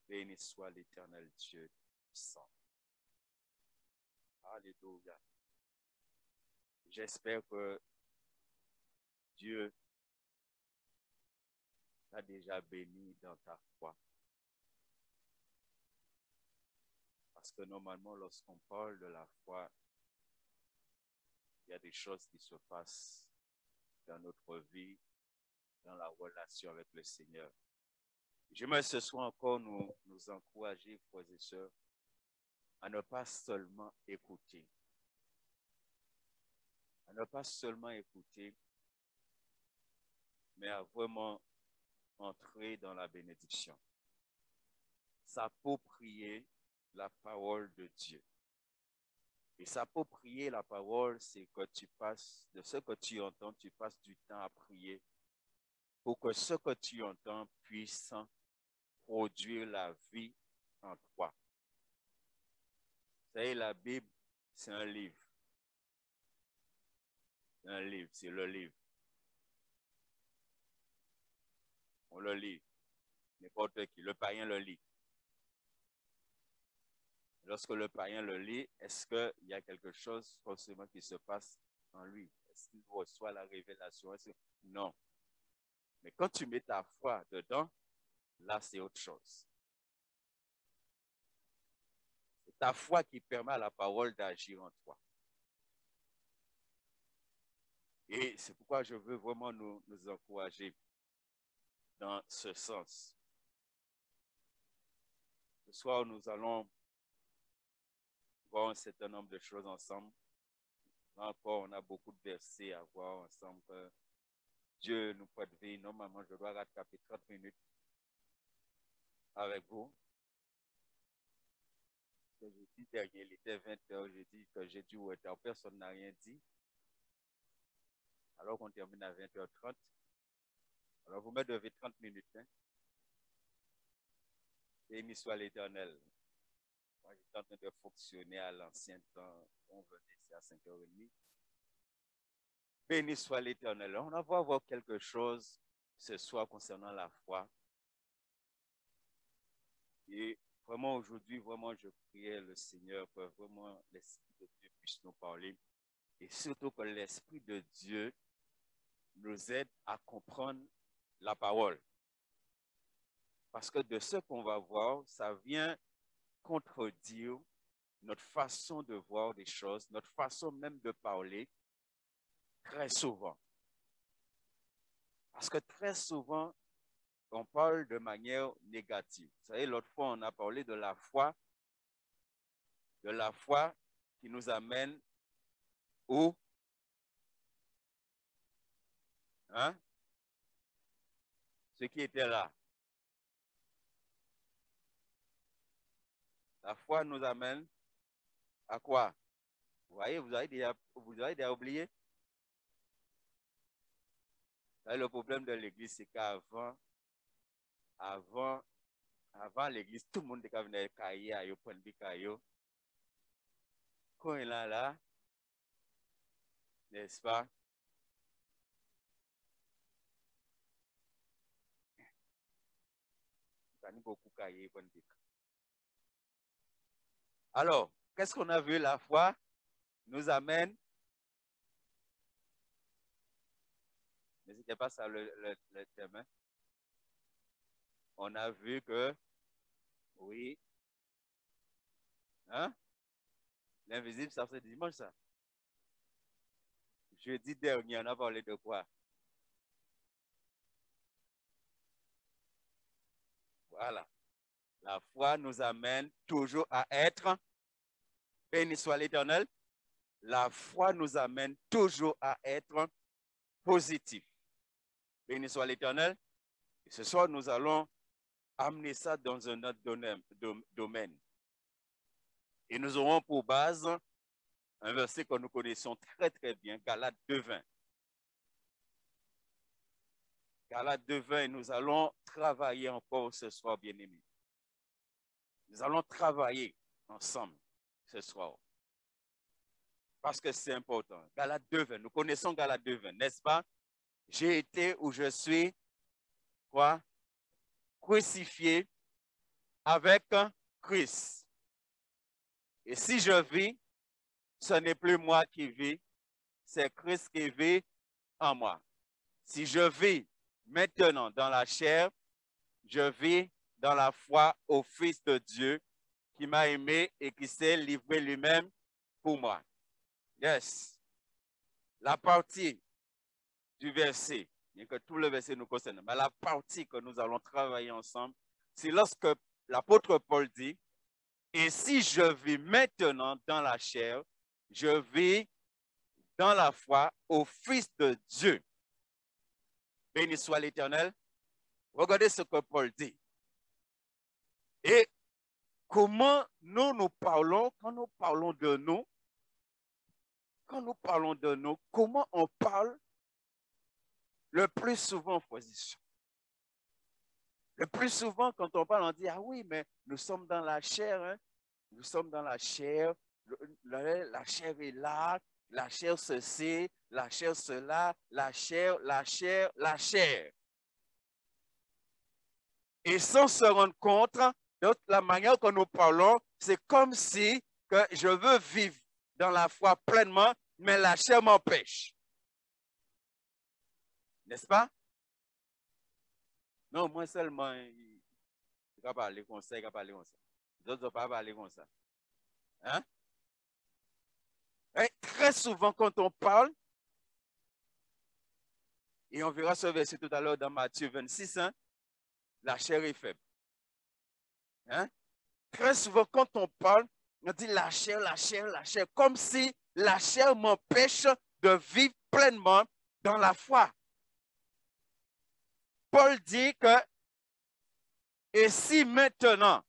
Béni soit l'Éternel Dieu puissant. Alléluia. J'espère que Dieu t'a déjà béni dans ta foi. Parce que normalement, lorsqu'on parle de la foi, il y a des choses qui se passent dans notre vie, dans la relation avec le Seigneur. J'aimerais ce soir encore nous encourager, frères et sœurs, à ne pas seulement écouter. À ne pas seulement écouter, mais à vraiment entrer dans la bénédiction. S'approprier la parole de Dieu. Et s'approprier la parole, c'est que tu passes, de ce que tu entends, tu passes du temps à prier pour que ce que tu entends puisse produire la vie en toi. Vous savez, la Bible, c'est un livre. C'est un livre, c'est le livre. On le lit. N'importe qui, le païen le lit. Lorsque le païen le lit, est-ce qu'il y a quelque chose forcément qui se passe en lui? Est-ce qu'il reçoit la révélation? Non. Mais quand tu mets ta foi dedans, là, c'est autre chose. C'est ta foi qui permet à la parole d'agir en toi. Et c'est pourquoi je veux vraiment nous encourager dans ce sens. Ce soir, nous allons voir un certain nombre de choses ensemble. Là encore, on a beaucoup de versets à voir ensemble. Dieu nous prête vie. Normalement, je dois rattraper 30 minutes avec vous. J'ai dit dernier, il était 20h, j'ai dit que j'ai dû retard. Personne n'a rien dit. Alors qu'on termine à 20h30. Alors vous me devez 30 minutes. Hein? Béni soit l'Éternel. Moi, j'étais en train de fonctionner à l'ancien temps. On venait ici à 5h30. Béni soit l'Éternel. On va voir quelque chose ce soir concernant la foi. Et vraiment aujourd'hui, vraiment, je priais le Seigneur que vraiment l'Esprit de Dieu puisse nous parler. Et surtout que l'Esprit de Dieu nous aide à comprendre la parole. Parce que de ce qu'on va voir, ça vient contredire notre façon de voir des choses, notre façon même de parler, très souvent. Parce que très souvent, on parle de manière négative. Vous savez, l'autre fois, on a parlé de la foi qui nous amène où? Hein? Ceux qui étaient là. La foi nous amène à quoi? Vous voyez, vous avez déjà oublié? Le problème de l'église, c'est qu'avant l'église, tout le monde était venu cailler à yo, prendre des cailloux. Quand il est là, n'est-ce pas? Il y a beaucoup caillé, prendre des cailloux. Alors, qu'est-ce qu'on a vu? La foi nous amène. N'hésitez pas à le thème. Hein? On a vu que, oui, hein? L'invisible, ça c'est dimanche, ça. Jeudi dernier, on a parlé de quoi? Voilà. La foi nous amène toujours à être, béni soit l'Éternel, la foi nous amène toujours à être positif. Béni soit l'Éternel. Et ce soir, nous allons amener ça dans un autre domaine. Et nous aurons pour base un verset que nous connaissons très très bien, Galates 2:20. Galates 2:20, et nous allons travailler encore ce soir, bien-aimés. Nous allons travailler ensemble ce soir. Parce que c'est important. Galates 2:20, nous connaissons Galates 2:20, n'est-ce pas? J'ai été où je suis, quoi? Crucifié avec Christ. Et si je vis, ce n'est plus moi qui vis, c'est Christ qui vit en moi. Si je vis maintenant dans la chair, je vis dans la foi au Fils de Dieu qui m'a aimé et qui s'est livré lui-même pour moi. Yes. La partie du verset, bien que tout le verset nous concerne, mais la partie que nous allons travailler ensemble, c'est lorsque l'apôtre Paul dit, et si je vis maintenant dans la chair, je vis dans la foi au Fils de Dieu. Béni soit l'Éternel. Regardez ce que Paul dit. Et comment nous parlons, quand nous parlons de nous, comment on parle le plus souvent, position. Le plus souvent, quand on parle, on dit, ah oui, mais nous sommes dans la chair, hein? Nous sommes dans la chair, la chair est là, la chair ceci, la chair cela, la chair. Et sans se rendre compte, de la manière que nous parlons, c'est comme si que je veux vivre dans la foi pleinement, mais la chair m'empêche. N'est-ce pas? Non, moi seulement, il ne va pas parler comme ça, il ne va pas parler comme ça. Les autres ne vont pas parler comme ça. Hein? Et très souvent, quand on parle, et on verra ce verset tout à l'heure dans Matthieu 26, hein, la chair est faible. Hein? Très souvent, quand on parle, on dit la chair, comme si la chair m'empêche de vivre pleinement dans la foi. Paul dit que, et si maintenant,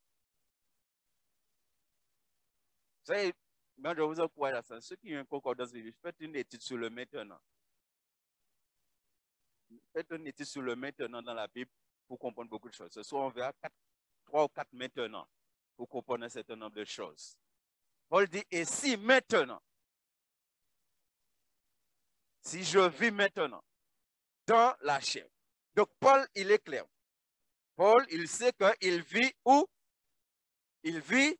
vous savez, moi je vous encourage à ça, ceux qui ont une concordance biblique, faites une étude sur le maintenant. Faites une étude sur le maintenant dans la Bible pour comprendre beaucoup de choses. Ce soir, on verra 3 ou 4 maintenant pour comprendre un certain nombre de choses. Paul dit, et si maintenant, si je vis maintenant dans la chair. Donc, Paul, il est clair. Paul, il sait qu'il vit où? Il vit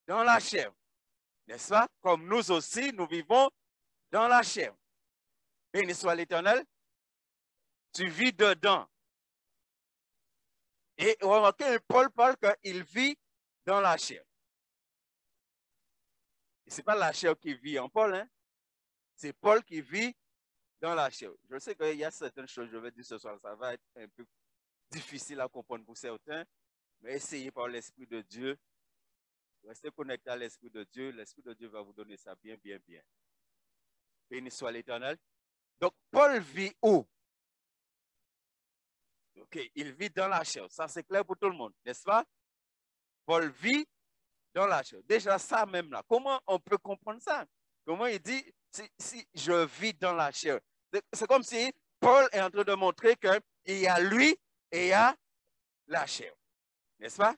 dans la chair. N'est-ce pas? Comme nous aussi, nous vivons dans la chair. Béni soit l'Éternel. Tu vis dedans. Et remarquez, Paul parle qu'il vit dans la chair. Ce n'est pas la chair qui vit en Paul, hein? C'est Paul qui vit dans la chair. Je sais qu'il y a certaines choses, je vais dire ce soir, ça va être un peu difficile à comprendre pour certains, mais essayez par l'Esprit de Dieu. Restez connectés à l'Esprit de Dieu. L'Esprit de Dieu va vous donner ça bien, bien, bien. Béni soit l'Éternel. Donc, Paul vit où? Ok, il vit dans la chair. Ça, c'est clair pour tout le monde, n'est-ce pas? Paul vit dans la chair. Déjà, ça même là. Comment on peut comprendre ça? Comment il dit, si je vis dans la chair? C'est comme si Paul est en train de montrer qu'il y a lui et il y a la chair. N'est-ce pas?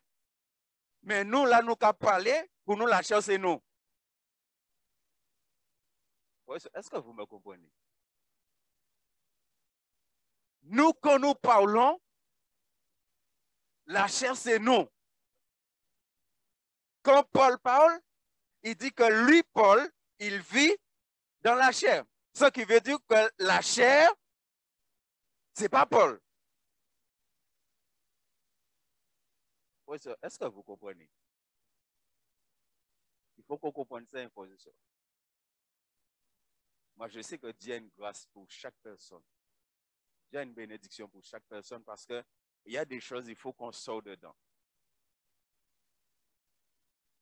Mais nous, là, nous qu'à parler, pour nous, la chair, c'est nous. Est-ce que vous me comprenez? Nous, quand nous parlons, la chair, c'est nous. Quand Paul parle, il dit que lui, Paul, il vit dans la chair. Ce qui veut dire que la chair, c'est pas Paul. Est-ce que vous comprenez? Il faut qu'on comprenne ça en position. Moi, je sais que Dieu a une grâce pour chaque personne. Dieu a une bénédiction pour chaque personne parce qu'il y a des choses, il faut qu'on sorte dedans.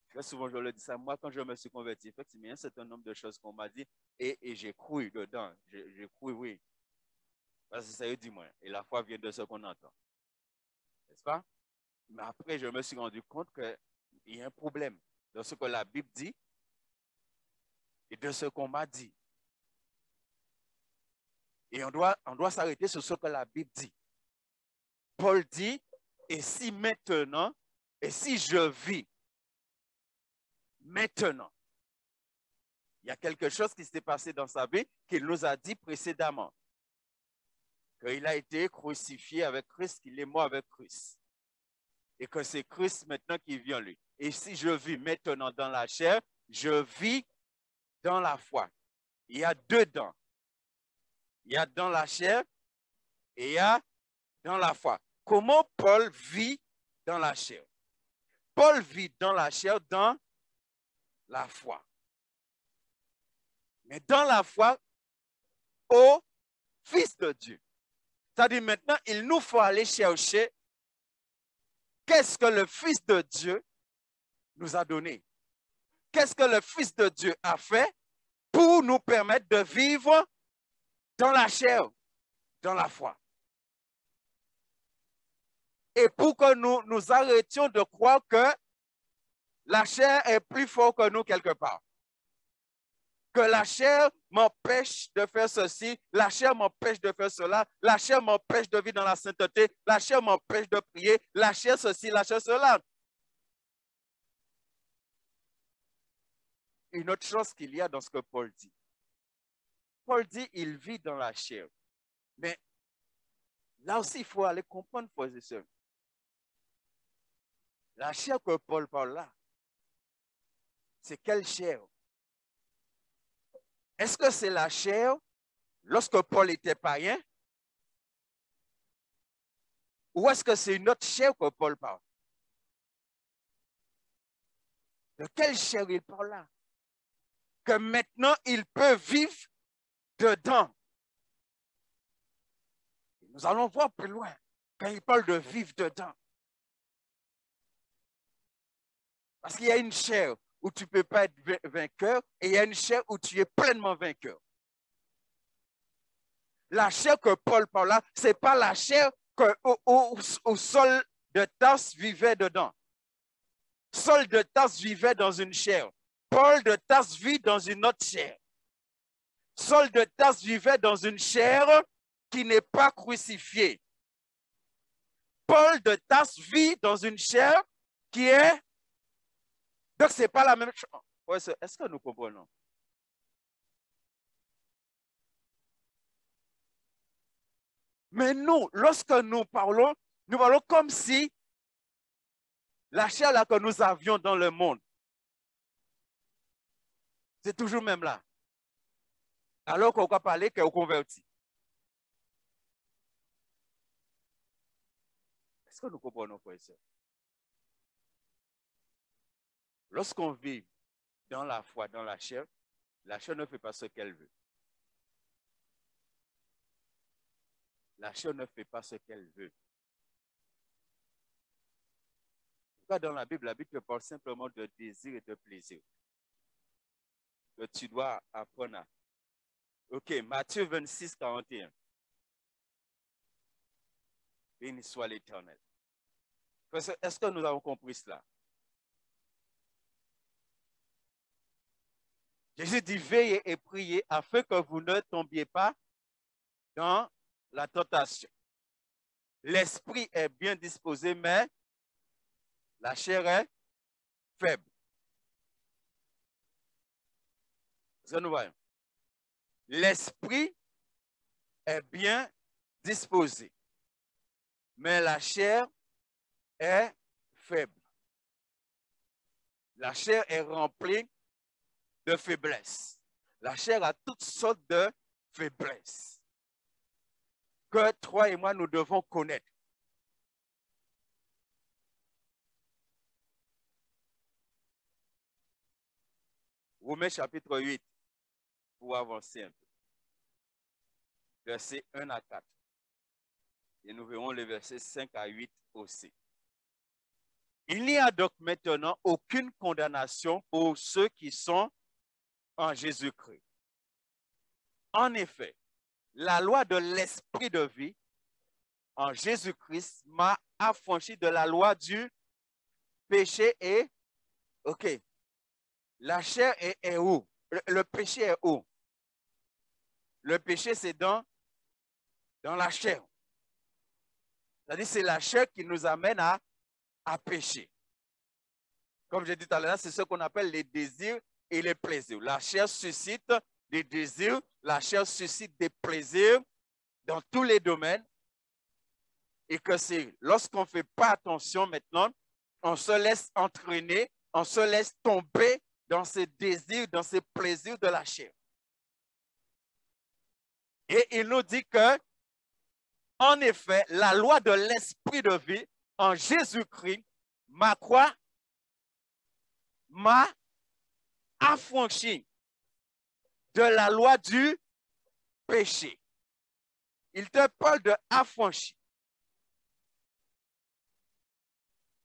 Très souvent, je le dis ça. Moi, quand je me suis converti, effectivement, il y a un certain nombre de choses qu'on m'a dit et j'ai cru dedans. J'ai cru, oui. Parce que ça veut dire moi. Et la foi vient de ce qu'on entend. N'est-ce pas? Mais après, je me suis rendu compte qu'il y a un problème dans ce que la Bible dit et de ce qu'on m'a dit. Et on doit s'arrêter sur ce que la Bible dit. Paul dit, et si maintenant, et si je vis maintenant, il y a quelque chose qui s'est passé dans sa vie qu'il nous a dit précédemment. Qu'il a été crucifié avec Christ, qu'il est mort avec Christ. et que c'est Christ maintenant qui vit en lui. Et si je vis maintenant dans la chair, je vis dans la foi. Il y a deux dents. Il y a dans la chair et il y a dans la foi. Comment Paul vit dans la chair? Paul vit dans la chair, dans la foi. Mais dans la foi au Fils de Dieu. C'est-à-dire maintenant, il nous faut aller chercher qu'est-ce que le Fils de Dieu nous a donné. Qu'est-ce que le Fils de Dieu a fait pour nous permettre de vivre dans la chair, dans la foi. Et pour que nous arrêtions de croire que la chair est plus forte que nous quelque part. Que la chair m'empêche de faire ceci, la chair m'empêche de faire cela, la chair m'empêche de vivre dans la sainteté, la chair m'empêche de prier, la chair ceci, la chair cela. Une autre chose qu'il y a dans ce que Paul dit. Paul dit, il vit dans la chair. Mais là aussi, il faut aller comprendre, frères et sœurs. La chair que Paul parle là, c'est quelle chair? Est-ce que c'est la chair lorsque Paul était païen? Ou est-ce que c'est une autre chair que Paul parle? De quelle chair il parle là? Que maintenant il peut vivre dedans. Nous allons voir plus loin quand il parle de vivre dedans. Parce qu'il y a une chair où tu ne peux pas être vainqueur et il y a une chair où tu es pleinement vainqueur. La chair que Paul parle là, ce n'est pas la chair où Saul de Tarse vivait dedans. Saul de Tarse vivait dans une chair. Paul de Tarse vit dans une autre chair. Saul de Tarse vivait dans une chair qui n'est pas crucifiée. Paul de Tarse vit dans une chair qui est... Donc, ce n'est pas la même chose. Est-ce que nous comprenons? Mais nous, lorsque nous parlons comme si la chair là que nous avions dans le monde, c'est toujours même là. Alors qu'on va parler qu'on convertit. Est-ce que nous comprenons, frères et sœurs? Lorsqu'on vit dans la foi, dans la chair ne fait pas ce qu'elle veut. La chair ne fait pas ce qu'elle veut. Dans la Bible te parle simplement de désir et de plaisir. Que tu dois apprendre à... Ok, Matthieu 26, 41. Béni soit l'Éternel. Est-ce que nous avons compris cela? Jésus dit, veillez et priez afin que vous ne tombiez pas dans la tentation. L'esprit est bien disposé, mais la chair est faible. Ce que nous voyons. L'esprit est bien disposé, mais la chair est faible. La chair est remplie de faiblesse. La chair a toutes sortes de faiblesses que toi et moi, nous devons connaître. Romains chapitre 8, pour avancer un peu. Versets 1 à 4. Et nous verrons les versets 5 à 8 aussi. Il n'y a donc maintenant aucune condamnation pour ceux qui sont en Jésus-Christ. En effet, la loi de l'esprit de vie en Jésus-Christ m'a affranchi de la loi du péché et... Ok. La chair est où? Le péché est où? Le péché, c'est dans la chair. C'est-à-dire c'est la chair qui nous amène à pécher. Comme j'ai dit tout à l'heure, c'est ce qu'on appelle les désirs et les plaisirs. La chair suscite des désirs, la chair suscite des plaisirs dans tous les domaines. Et que c'est lorsqu'on ne fait pas attention maintenant, on se laisse entraîner, on se laisse tomber dans ces désirs, dans ces plaisirs de la chair. Et il nous dit que, en effet, la loi de l'esprit de vie en Jésus-Christ m'a quoi? M'a affranchi de la loi du péché. Il te parle de affranchi.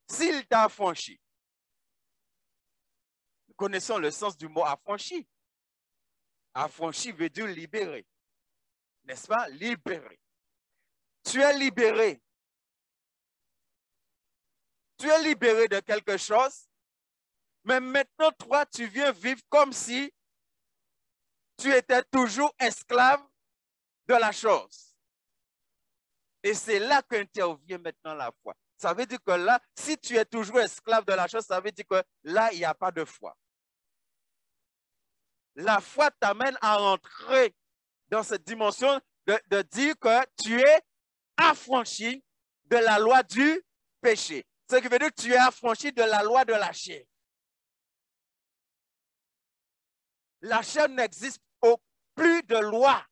S'il t'a affranchi, nous connaissons le sens du mot affranchi. Affranchi veut dire libéré. N'est-ce pas? Libéré. Tu es libéré. Tu es libéré de quelque chose, mais maintenant, toi, tu viens vivre comme si tu étais toujours esclave de la chose. Et c'est là qu'intervient maintenant la foi. Ça veut dire que là, si tu es toujours esclave de la chose, ça veut dire que là, il n'y a pas de foi. La foi t'amène à rentrer dans cette dimension de dire que tu es affranchi de la loi du péché. Ce qui veut dire que tu es affranchi de la loi de la chair. La chair n'existe plus de loi.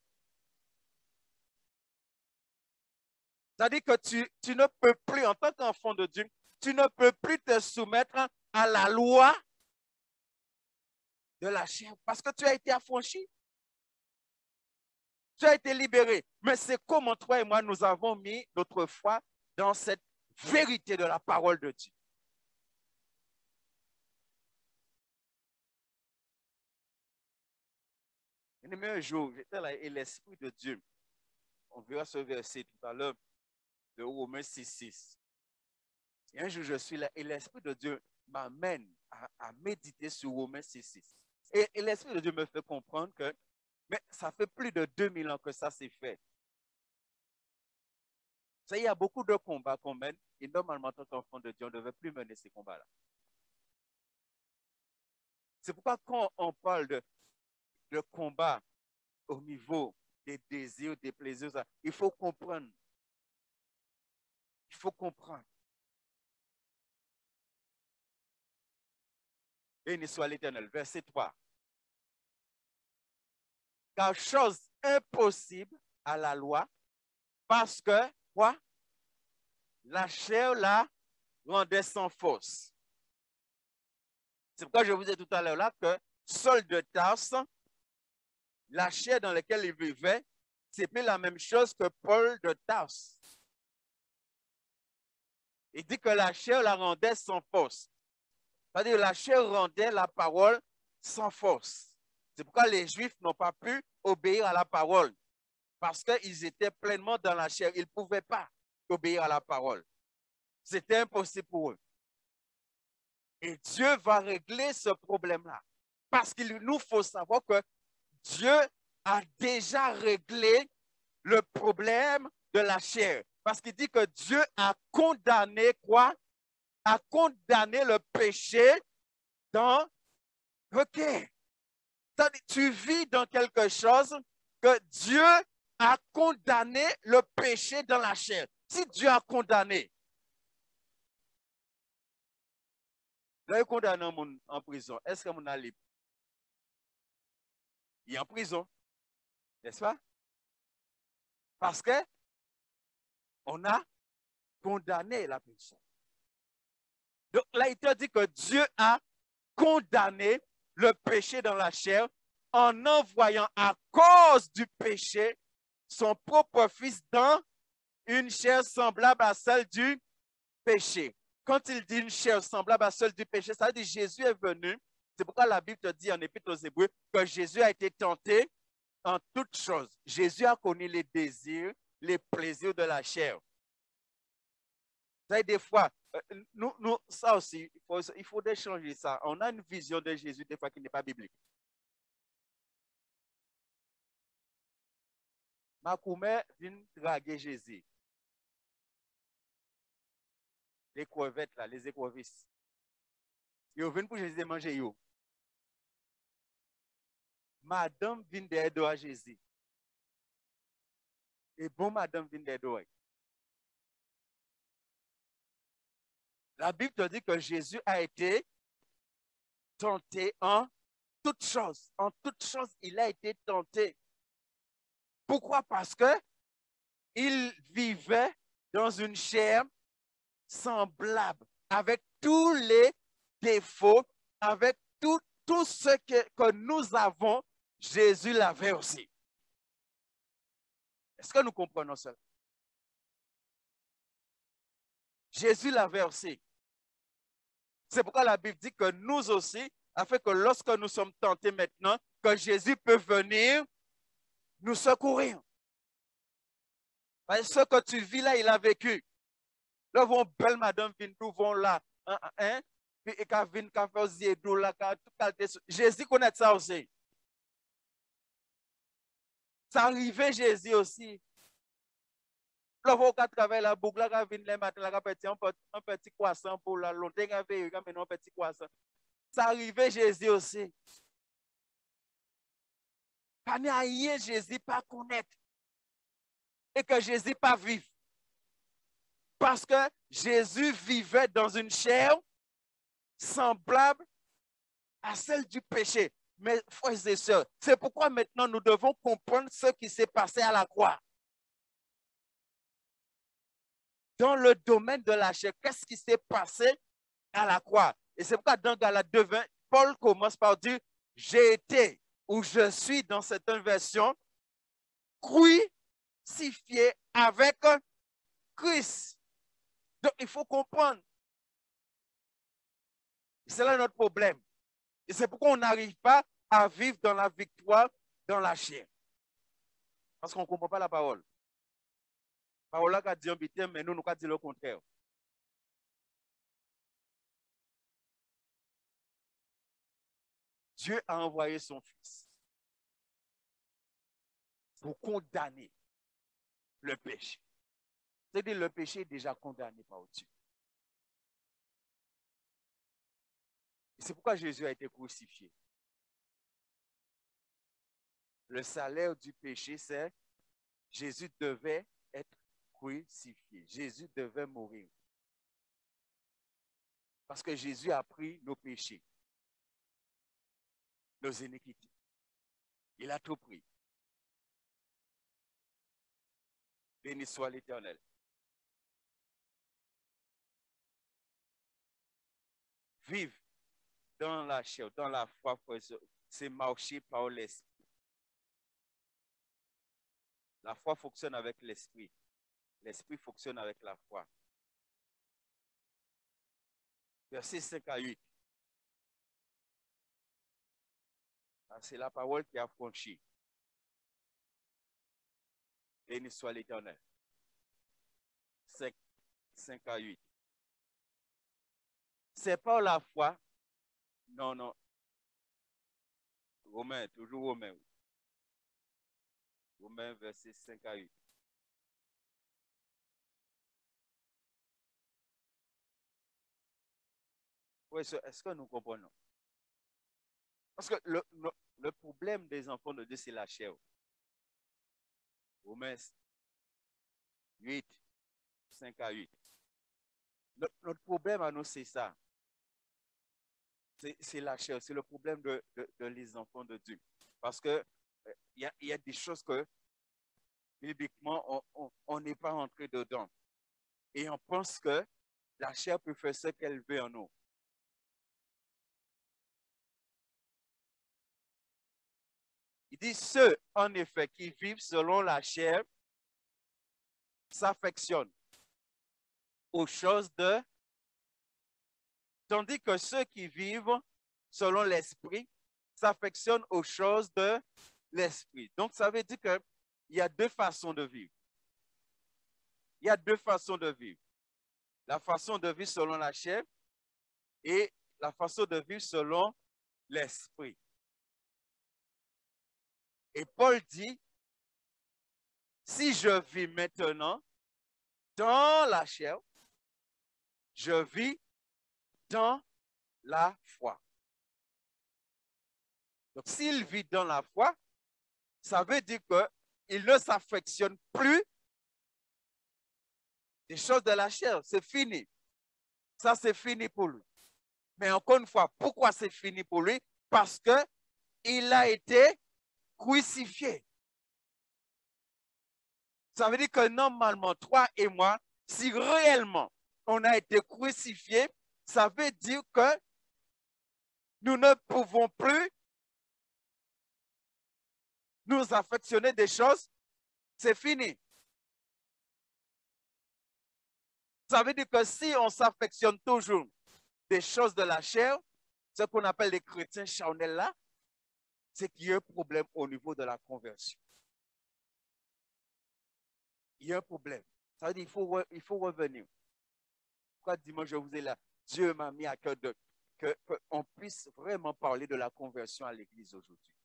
C'est-à-dire que tu ne peux plus, en tant qu'enfant de Dieu, tu ne peux plus te soumettre à la loi de la chair parce que tu as été affranchi. Tu as été libéré. Mais c'est comment toi et moi, nous avons mis notre foi dans cette vérité de la parole de Dieu. Un jour, j'étais là et l'Esprit de Dieu, on verra ce verset tout à l'heure de Romains 6:6. Et un jour, je suis là et l'Esprit de Dieu m'amène à méditer sur Romains 6:6. Et l'Esprit de Dieu me fait comprendre que mais ça fait plus de 2000 ans que ça s'est fait. Ça, il y a beaucoup de combats qu'on mène et normalement, en tant qu'enfant de Dieu, on ne devait plus mener ces combats-là. C'est pourquoi quand on parle de combat au niveau des désirs, des plaisirs, il faut comprendre. Il faut comprendre. Béni soit l'Éternel. Verset 3. Car chose impossible à la loi, parce que, quoi? La chair la rendait sans force. C'est pourquoi je vous ai tout à l'heure là que Saul de Tarse, la chair dans laquelle il vivait, c'est plus la même chose que Paul de Tarse. Il dit que la chair la rendait sans force. C'est-à-dire la chair rendait la parole sans force. C'est pourquoi les Juifs n'ont pas pu obéir à la parole. Parce qu'ils étaient pleinement dans la chair. Ils ne pouvaient pas obéir à la parole. C'était impossible pour eux. Et Dieu va régler ce problème-là. Parce qu'il nous faut savoir que Dieu a déjà réglé le problème de la chair. Parce qu'il dit que Dieu a condamné quoi? A condamné le péché dans... OK. Tu vis dans quelque chose que Dieu a condamné le péché dans la chair. Si Dieu a condamné, là, il condamne un monde en prison. Est-ce que mon est libre? Il est en prison, n'est-ce pas? Parce que on a condamné la personne. Donc là, il te dit que Dieu a condamné le péché dans la chair en envoyant à cause du péché son propre fils dans une chair semblable à celle du péché. Quand il dit une chair semblable à celle du péché, ça veut dire que Jésus est venu. C'est pourquoi la Bible te dit en Épître aux Hébreux que Jésus a été tenté en toutes choses. Jésus a connu les désirs, les plaisirs de la chair. Ça, des fois, ça aussi, il faut changer ça. On a une vision de Jésus des fois qui n'est pas biblique. Macoumé vient draguer Jésus. Les crevettes, là, les écrevisses. Ils viennent pour Jésus manger. Madame vient d'aider à Jésus. Et bon, madame vient d'aider. La Bible te dit que Jésus a été tenté en toutes choses. En toutes choses, il a été tenté. Pourquoi? Parce que il vivait dans une chair semblable, avec tous les défauts, avec tout ce que nous avons, Jésus l'avait aussi. Est-ce que nous comprenons cela? Jésus l'avait aussi. C'est pourquoi la Bible dit que nous aussi, afin que lorsque nous sommes tentés maintenant, que Jésus peut venir nous secourir. Parce que ce que tu vis là, il a vécu. Là, vont belle madame vient vont là. Hein? Puis il a vient fait aux là, Jésus connaît ça aussi. Ça arrivait Jésus aussi. Là, vous travaillez la boucle, là, vient les matins, là, un petit croissant pour la longtemps, il y avait un petit croissant. Ça arrivait Jésus aussi. Pas rien Jésus pas connaître. Et que Jésus pas vivre. Parce que Jésus vivait dans une chair semblable à celle du péché. Mes frères et sœurs, c'est pourquoi maintenant nous devons comprendre ce qui s'est passé à la croix. Dans le domaine de la chair, qu'est-ce qui s'est passé à la croix? Et c'est pourquoi dans Galates 2:20, Paul commence par dire, j'ai été, ou je suis dans cette version, crucifié avec Christ. Donc, il faut comprendre. C'est là notre problème. Et c'est pourquoi on n'arrive pas à vivre dans la victoire dans la chair. Parce qu'on ne comprend pas la parole. La parole a dit un bêtise, mais nous, nous avons dit le contraire. Dieu a envoyé son Fils pour condamner le péché. C'est-à-dire le péché est déjà condamné par Dieu. C'est pourquoi Jésus a été crucifié. Le salaire du péché, c'est Jésus devait être crucifié. Jésus devait mourir. Parce que Jésus a pris nos péchés, nos iniquités. Il a tout pris. Béni soit l'Éternel. Vivre dans la chair, dans la foi, c'est marcher par l'esprit. La foi fonctionne avec l'esprit. L'esprit fonctionne avec la foi. Verset 5 à 8. C'est la parole qui a franchi. Béni soit l'Éternel. 5 à 8. C'est par la foi. Non. Romains, toujours Romains. Romains, verset 5 à 8. Oui, est-ce que nous comprenons? Parce que le problème des enfants de Dieu, c'est la chair. Romains 8, 5 à 8. Notre problème à nous, c'est ça. C'est la chair, c'est le problème de les enfants de Dieu. Parce que il y a des choses que, bibliquement, on n'est pas entré dedans. Et on pense que la chair peut faire ce qu'elle veut en nous. Il dit, ceux, en effet, qui vivent selon la chair s'affectionnent aux choses de... Tandis que ceux qui vivent selon l'esprit s'affectionnent aux choses de l'esprit. Donc, ça veut dire qu'il y a deux façons de vivre. Il y a deux façons de vivre. La façon de vivre selon la chair et la façon de vivre selon l'esprit. Et Paul dit, si je vis maintenant dans la chair, je vis dans la foi. Donc, s'il vit dans la foi, ça veut dire qu'il ne s'affectionne plus des choses de la chair. C'est fini. ça c'est fini pour lui. Mais encore une fois, pourquoi c'est fini pour lui? Parce qu'il a été crucifié. Ça veut dire que normalement, toi et moi, si réellement on a été crucifié, ça veut dire que nous ne pouvons plus nous affectionner des choses. C'est fini. Ça veut dire que si on s'affectionne toujours des choses de la chair, ce qu'on appelle les chrétiens charnels là, c'est qu'il y a un problème au niveau de la conversion. Il y a un problème. Ça veut dire qu'il faut revenir. Pourquoi dimanche je vous ai là? Dieu m'a mis à cœur qu'on puisse vraiment parler de la conversion à l'église aujourd'hui.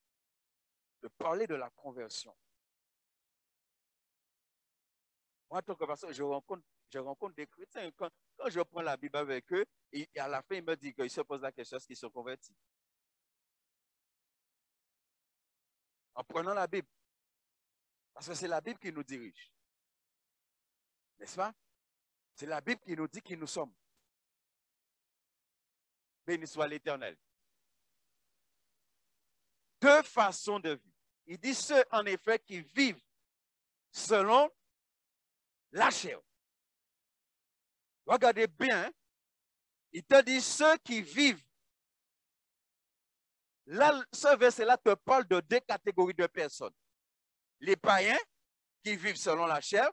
De parler de la conversion. Moi, en tant que pasteur, je rencontre des chrétiens. Quand je prends la Bible avec eux, et à la fin, ils me disent qu'ils se posent la question, est-ce qu'ils sont convertis? En prenant la Bible. Parce que c'est la Bible qui nous dirige. N'est-ce pas? C'est la Bible qui nous dit qui nous sommes. Béni soit l'Éternel. Deux façons de vivre. Il dit ceux, en effet, qui vivent selon la chair. Regardez bien. Il te dit ceux qui vivent. Là, ce verset-là te parle de deux catégories de personnes. Les païens qui vivent selon la chair.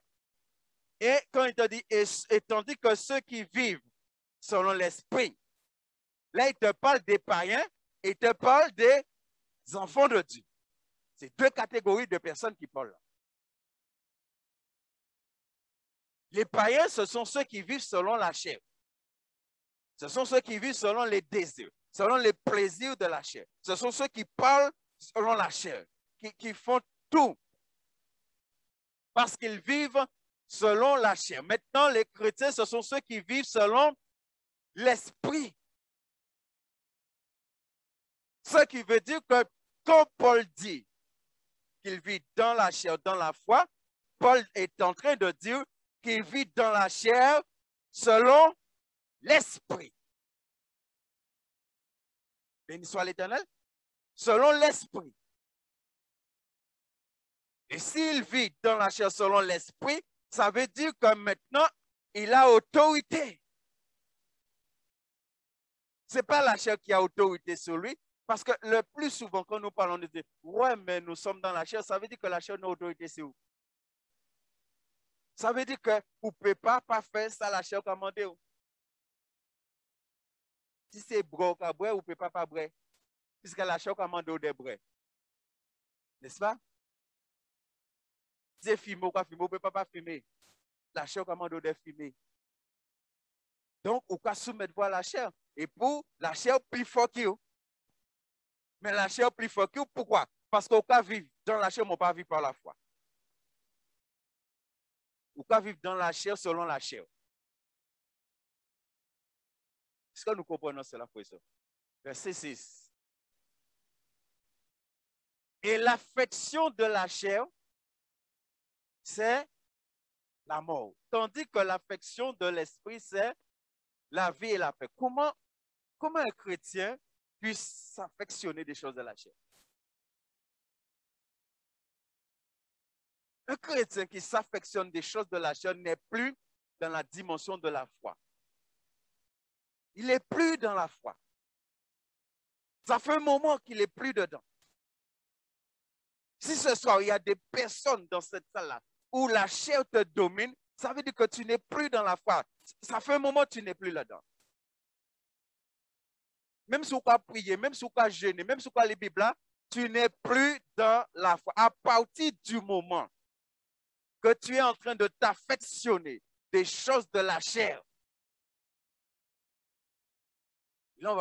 Et quand il te dit, et tandis que ceux qui vivent selon l'esprit. Là, il te parle des païens et il te parle des enfants de Dieu. C'est deux catégories de personnes qui parlent là. Les païens, ce sont ceux qui vivent selon la chair. Ce sont ceux qui vivent selon les désirs, selon les plaisirs de la chair. Ce sont ceux qui parlent selon la chair, qui font tout parce qu'ils vivent selon la chair. Maintenant, les chrétiens, ce sont ceux qui vivent selon l'esprit. Ce qui veut dire que quand Paul dit qu'il vit dans la chair, dans la foi, Paul est en train de dire qu'il vit dans la chair selon l'esprit. Béni soit l'Éternel. Selon l'esprit. Et s'il vit dans la chair selon l'esprit, ça veut dire que maintenant, il a autorité. Ce n'est pas la chair qui a autorité sur lui, parce que le plus souvent, quand nous parlons de dire, ouais, mais nous sommes dans la chair, ça veut dire que la chair n'a autorité sur vous. Ça veut dire que vous ne pouvez pas faire ça, la chair commandée. Si c'est bro, vous ne pouvez pas bré. Puisque la chair commande des brés. N'est-ce pas? Si c'est filmé ou pas filmé, vous ne pouvez pas filmer. La chair commande des filmer. Donc, vous pouvez soumettre à la chair. Et pour la chair plus fort que vous. Mais la chair plus fort que vous, pourquoi? Parce que vous pouvez vivre dans la chair, mais vous ne pouvez pas vivre par la foi. Vous pouvez vivre dans la chair selon la chair. Est-ce que nous comprenons cela, frère? Verset 6. Et l'affection de la chair, c'est la mort. Tandis que l'affection de l'esprit, c'est la vie et la paix. Comment un chrétien puisse s'affectionner des choses de la chair? Un chrétien qui s'affectionne des choses de la chair n'est plus dans la dimension de la foi. Il n'est plus dans la foi. Ça fait un moment qu'il n'est plus dedans. Si ce soir, il y a des personnes dans cette salle-là où la chair te domine, ça veut dire que tu n'es plus dans la foi. Ça fait un moment que tu n'es plus là-dedans. Même si tu as prié, même si tu as jeûné, même si tu as les Bibles là, tu n'es plus dans la foi. À partir du moment que tu es en train de t'affectionner des choses de la chair, là,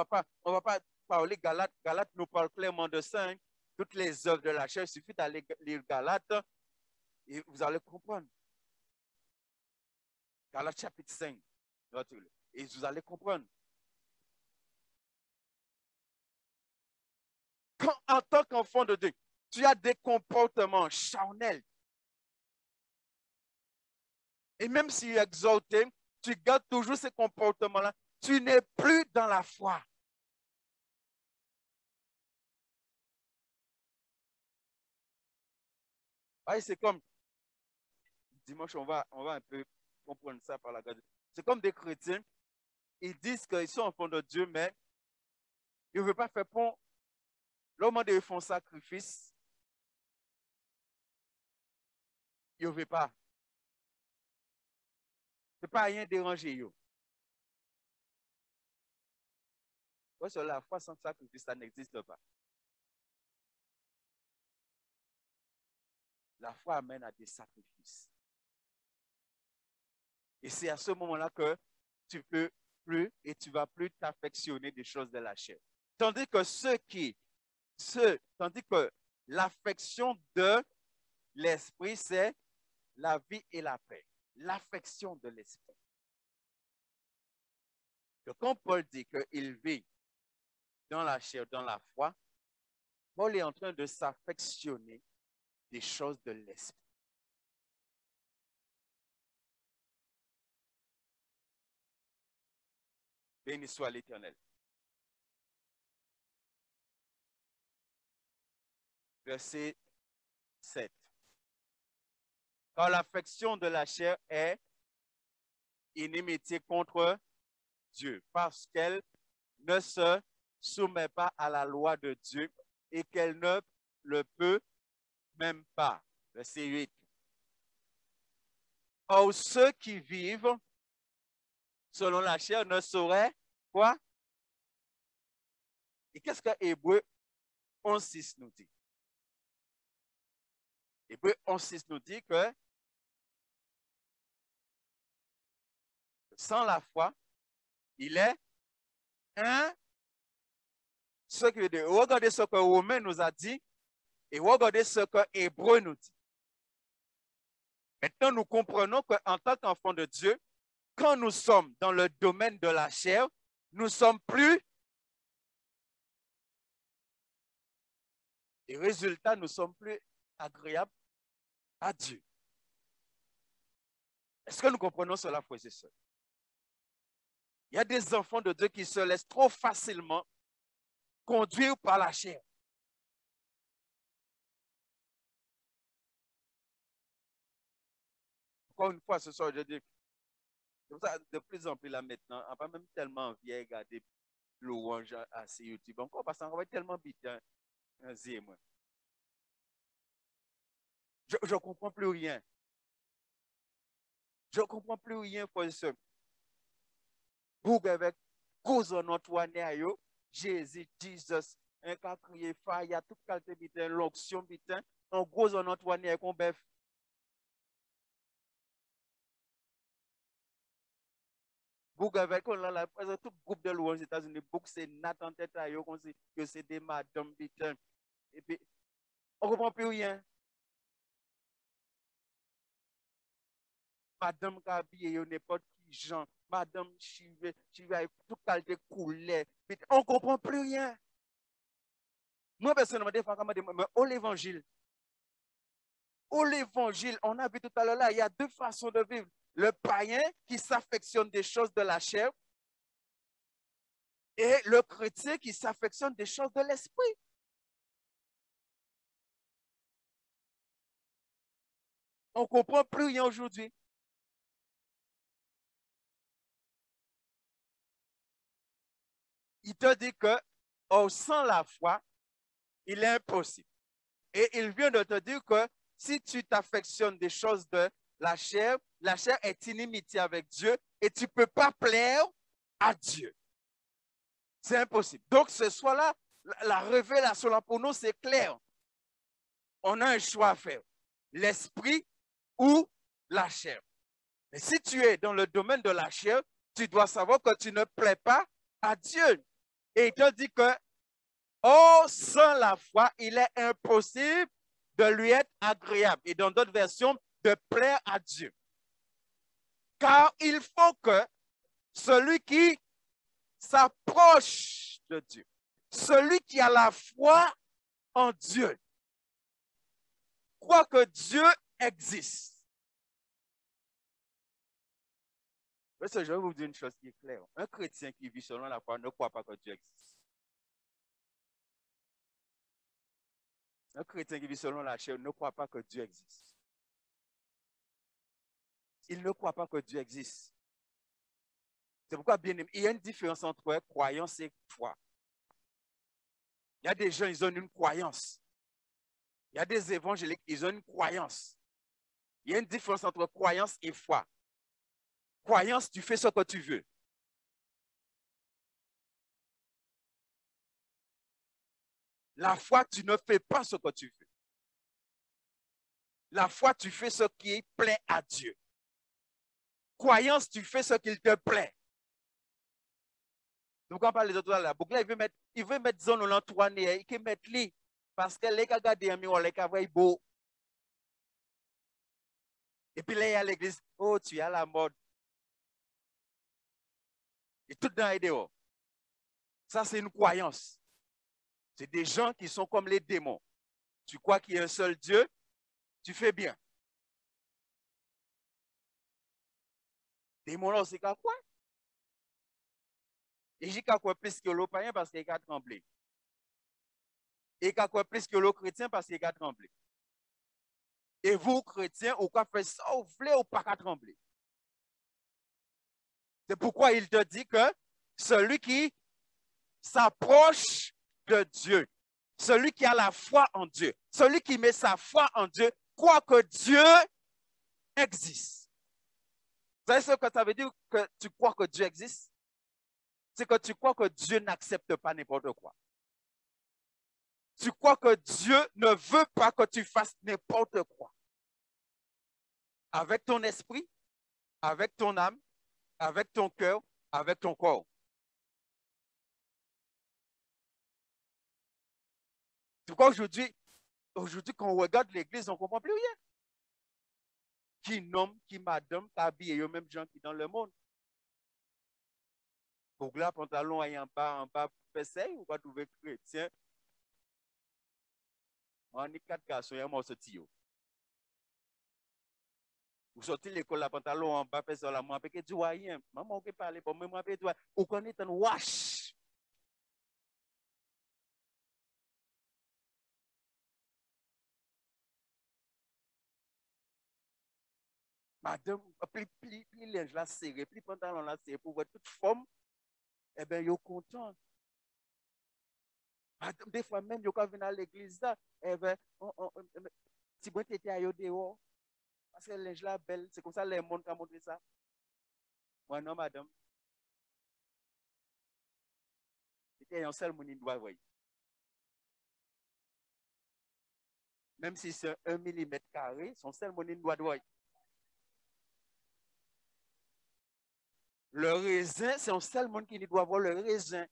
on va pas parler Galates. Galates nous parle clairement de ça. Hein. Toutes les œuvres de la chair, il suffit d'aller lire Galates et vous allez comprendre. Galates chapitre 5. Et vous allez comprendre. Quand, en tant qu'enfant de Dieu, tu as des comportements charnels. Et même si tu es exalté, tu gardes toujours ces comportements-là tu n'es plus dans la foi. Ouais, c'est comme, dimanche, on va un peu comprendre ça par la grâce. C'est comme des chrétiens, ils disent qu'ils sont enfants de Dieu, mais ils ne veulent pas faire pour le moment où ils font sacrifice, ils ne veulent pas. Ce n'est pas rien déranger. Parce que la foi sans sacrifice, ça n'existe pas. La foi amène à des sacrifices. Et c'est à ce moment-là que tu peux plus et tu vas plus t'affectionner des choses de la chair. Tandis que l'affection de l'esprit, c'est la vie et la paix. L'affection de l'esprit. Donc, quand Paul dit qu'il vit dans la chair, dans la foi, Paul est en train de s'affectionner des choses de l'esprit. Béni soit l'Éternel. Verset 7. Car l'affection de la chair est inimitié contre Dieu, parce qu'elle ne se soumet pas à la loi de Dieu et qu'elle ne le peut même pas. Verset 8. Or, ceux qui vivent selon la chair ne sauraient quoi? Et qu'est-ce que Hébreu 11.6 nous dit? Hébreu 11.6 nous dit que sans la foi, il est un. Ce qui veut dire, regardez ce que Romain nous a dit et regardez ce que Hébreu nous dit. Maintenant, nous comprenons qu'en tant qu'enfants de Dieu, quand nous sommes dans le domaine de la chair, nous ne sommes plus. Et résultat, nous ne sommes plus agréables à Dieu. Est-ce que nous comprenons cela, frères et sœurs? Il y a des enfants de Dieu qui se laissent trop facilement conduire par la chair. Encore une fois, ce soir, je dis, de plus en plus là maintenant, on n'a pas même tellement envie de regarder louange à ces YouTube. Encore parce qu'on va être tellement bitin. Je ne comprends plus rien. Je ne comprends plus rien, frère et sœur. Boug avec cause de notre année, Jésus, Jesus, un cas crié fire, il y a toute qualité bitin, l'onction bitin, en gros de notre année, qu'on bœuf. Boug avec, on a la tout groupe de louanges aux États-Unis, Boug c'est Nathan tête à yo, que c'est des madame bitin. Et puis, on ne comprend plus rien. Madame Gabi, n'importe qui, Jean, Madame Chivé, avec toute qualité couleur. On ne comprend plus rien. Moi, personnellement, des fois, mais l'évangile, on a vu tout à l'heure là, il y a deux façons de vivre. Le païen qui s'affectionne des choses de la chair et le chrétien qui s'affectionne des choses de l'esprit. On ne comprend plus rien aujourd'hui. Il te dit que sans la foi, il est impossible. Et il vient de te dire que si tu t'affectionnes des choses de la chair est inimitié avec Dieu et tu ne peux pas plaire à Dieu. C'est impossible. Donc, ce soir-là, la révélation là pour nous, c'est clair. On a un choix à faire. L'esprit ou la chair. Mais si tu es dans le domaine de la chair, tu dois savoir que tu ne plais pas à Dieu. Et il te dit que, sans la foi, il est impossible de lui être agréable. Et dans d'autres versions, de plaire à Dieu. Car il faut que celui qui s'approche de Dieu, celui qui a la foi en Dieu, croit que Dieu existe. Parce que je vais vous dire une chose qui est claire. Un chrétien qui vit selon la foi ne croit pas que Dieu existe. Un chrétien qui vit selon la chair ne croit pas que Dieu existe. Il ne croit pas que Dieu existe. C'est pourquoi, bien aimé, il y a une différence entre croyance et foi. Il y a des gens, ils ont une croyance. Il y a des évangéliques, ils ont une croyance. Il y a une différence entre croyance et foi. Croyance, tu fais ce que tu veux. La foi, tu ne fais pas ce que tu veux. La foi, tu fais ce qui plaît à Dieu. Croyance, tu fais ce qu'il te plaît. Donc, on parle des autres là. Donc là, il veut mettre zone au l'entourage, il veut mettre lui. Parce que les gars regardent un miroir, les gars voient beau. Et puis là, il y a l'église. Oh, tu es à la mode. Et tout dans les dehors. Ça, c'est une croyance. C'est des gens qui sont comme les démons. Tu crois qu'il y a un seul Dieu, tu fais bien. Démon là, c'est quoi? Et j'ai qu'à quoi plus que l'eau païen parce qu'il a tremblé. Et qu'à quoi plus que l'eau chrétien parce qu'il a tremblé. Et vous, chrétiens, vous quoi fait ça, vous voulez ou pas qu'à trembler. C'est pourquoi il te dit que celui qui s'approche de Dieu, celui qui a la foi en Dieu, celui qui met sa foi en Dieu, croit que Dieu existe. Vous savez ce que ça veut dire que tu crois que Dieu existe? C'est que tu crois que Dieu n'accepte pas n'importe quoi. Tu crois que Dieu ne veut pas que tu fasses n'importe quoi. Avec ton esprit, avec ton âme, avec ton cœur, avec ton corps. Tu crois aujourd'hui, quand on regarde l'église, on ne comprend plus rien. Qui nomme, qui madame, qui habille, les mêmes gens qui dans le monde. Donc là, pantalon en bas, fessé, ou pas trouver chrétien. On est 4 garçons, il y a un sorti. Vous sortez l'école, la pantalon en bas, fessé, la moi, parce que tu vois rien. Maman, on peut parler, pour moi, tu vois, ou qu'on est en wash. Madame, plus linge la serré, plus pantalon la serré, pour voir toute forme, eh bien, ils sont contents. Madame, des fois même, ils sont venus à l'église, eh bien, si vous étiez à dehors, parce que le linge là belle, c'est comme ça les monde qui ont montré ça. Moi, non, madame. C'était un seul monde qui doit voir. Même si c'est 1 millimètre carré, son seul monde qui doit voir. Le raisin, c'est un seul monde qui doit voir le raisin.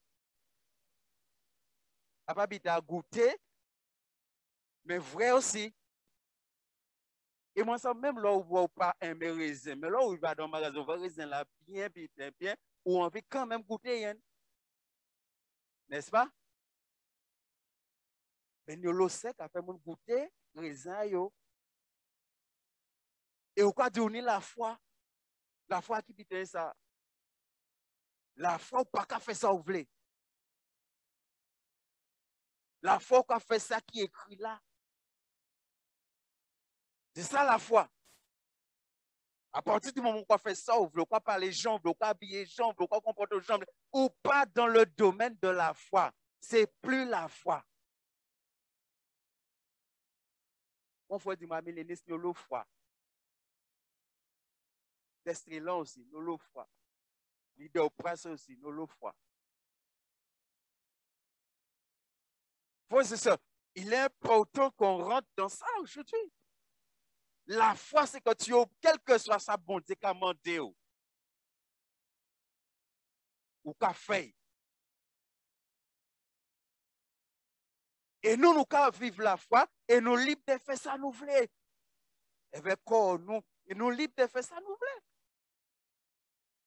Papa, il a goûté, mais vrai aussi. Et moi, ça, même là où vous ne pas aimer raisin, mais là où il va dans le magasin, on va raisin là bien, bien, ou on veut quand même goûter, n'est-ce pas? Mais nous le sait qu'après mon goûter, raisin, yo. Et au cas où la foi qui dit ça, la foi ou pas qu'à faire ça, vous voulez. La foi qui a fait ça qui est écrit là. C'est ça la foi. À partir du moment où on fait ça, on veut pas parler gens, on veut pas habiller gens, on veut pas comporter gens, ou pas dans le domaine de la foi. C'est plus la foi. On fait du mamie, nous le foi. Destrelan aussi, nous le foi. Leader presse aussi, nous le foi. C'est ça. Il est important qu'on rentre dans ça aujourd'hui. La foi, c'est que tu as, quelle que soit sa bonté, qu'à demander ou qu'à faire. Et nous vivons la foi et nous libres de faire ça, nous voulons. Avec quoi nous libres de faire ça, nous voulons.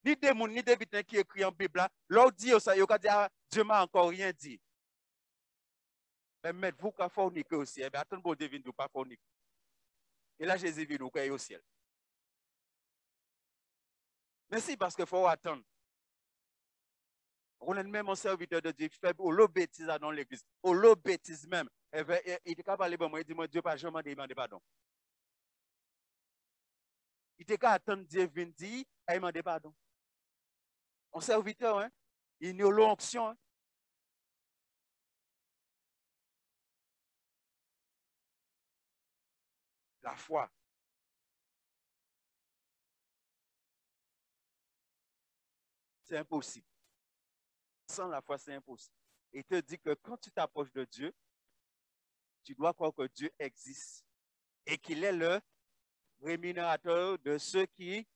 Ni des gens, ni des bitins qui écrit en Bible, l'autre dit ça, il dit, Dieu m'a encore rien dit. Mais mettez-vous qu'à forniquer aussi. Eh bien, attendez, bon, devine, vous pas forniquer. Et là, Jésus vit nous au ciel. Mais si, parce qu'il faut attendre. On est même un serviteur de Dieu faible, ou l'eau bêtise dans l'église, ou l'eau bêtise même. Il est capable de dire, moi, Dieu, pas jamais demandé pardon. Il était capable d'attendre Dieu venir dire, il demande pardon. Un serviteur, hein, il n'y a l'onction. Hein. La foi. C'est impossible. Sans la foi, c'est impossible. Il te dit que quand tu t'approches de Dieu, tu dois croire que Dieu existe et qu'il est le rémunérateur de ceux qui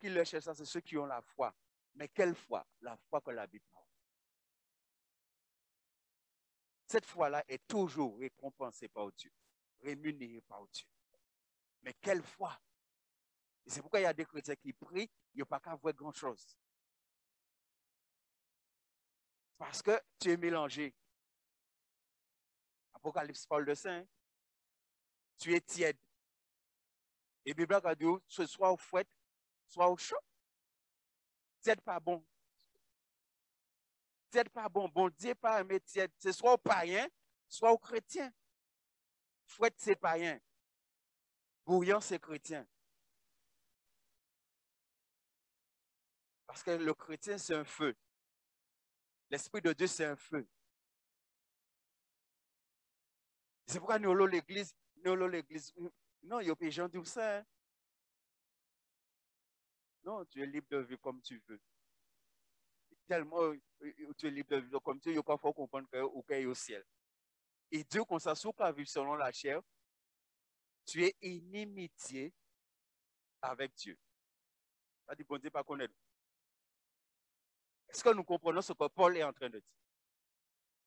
le cherchent, c'est ceux qui ont la foi. Mais quelle foi? La foi que la Bible parle. Cette foi-là est toujours récompensée par Dieu, rémunérée par Dieu. Mais quelle foi? Et c'est pourquoi il y a des chrétiens qui prient, il n'y a pas qu'à voir grand-chose. Parce que tu es mélangé. Apocalypse parle de ça. Hein? Tu es tiède. Et la Bible a dit, soit au fouet, soit au chaud. Tiède pas bon. Tiède pas bon. Bon Dieu pas aimé tiède. C'est soit au païen, soit au chrétien. Fouet, c'est païen. Bouillant, c'est chrétien. Parce que le chrétien, c'est un feu. L'Esprit de Dieu, c'est un feu. C'est pourquoi nous avons l'église. Non, il y a des gens qui disent ça. Hein? Non, tu es libre de vivre comme tu veux. Tellement tu es libre de vivre comme tu veux, il faut comprendre que tu es au ciel. Et Dieu, quand ça s'ouvre à vivre selon la chair, tu es inimitié avec Dieu. Ça dit, bon Dieu, pas connaître. Est-ce que nous comprenons ce que Paul est en train de dire?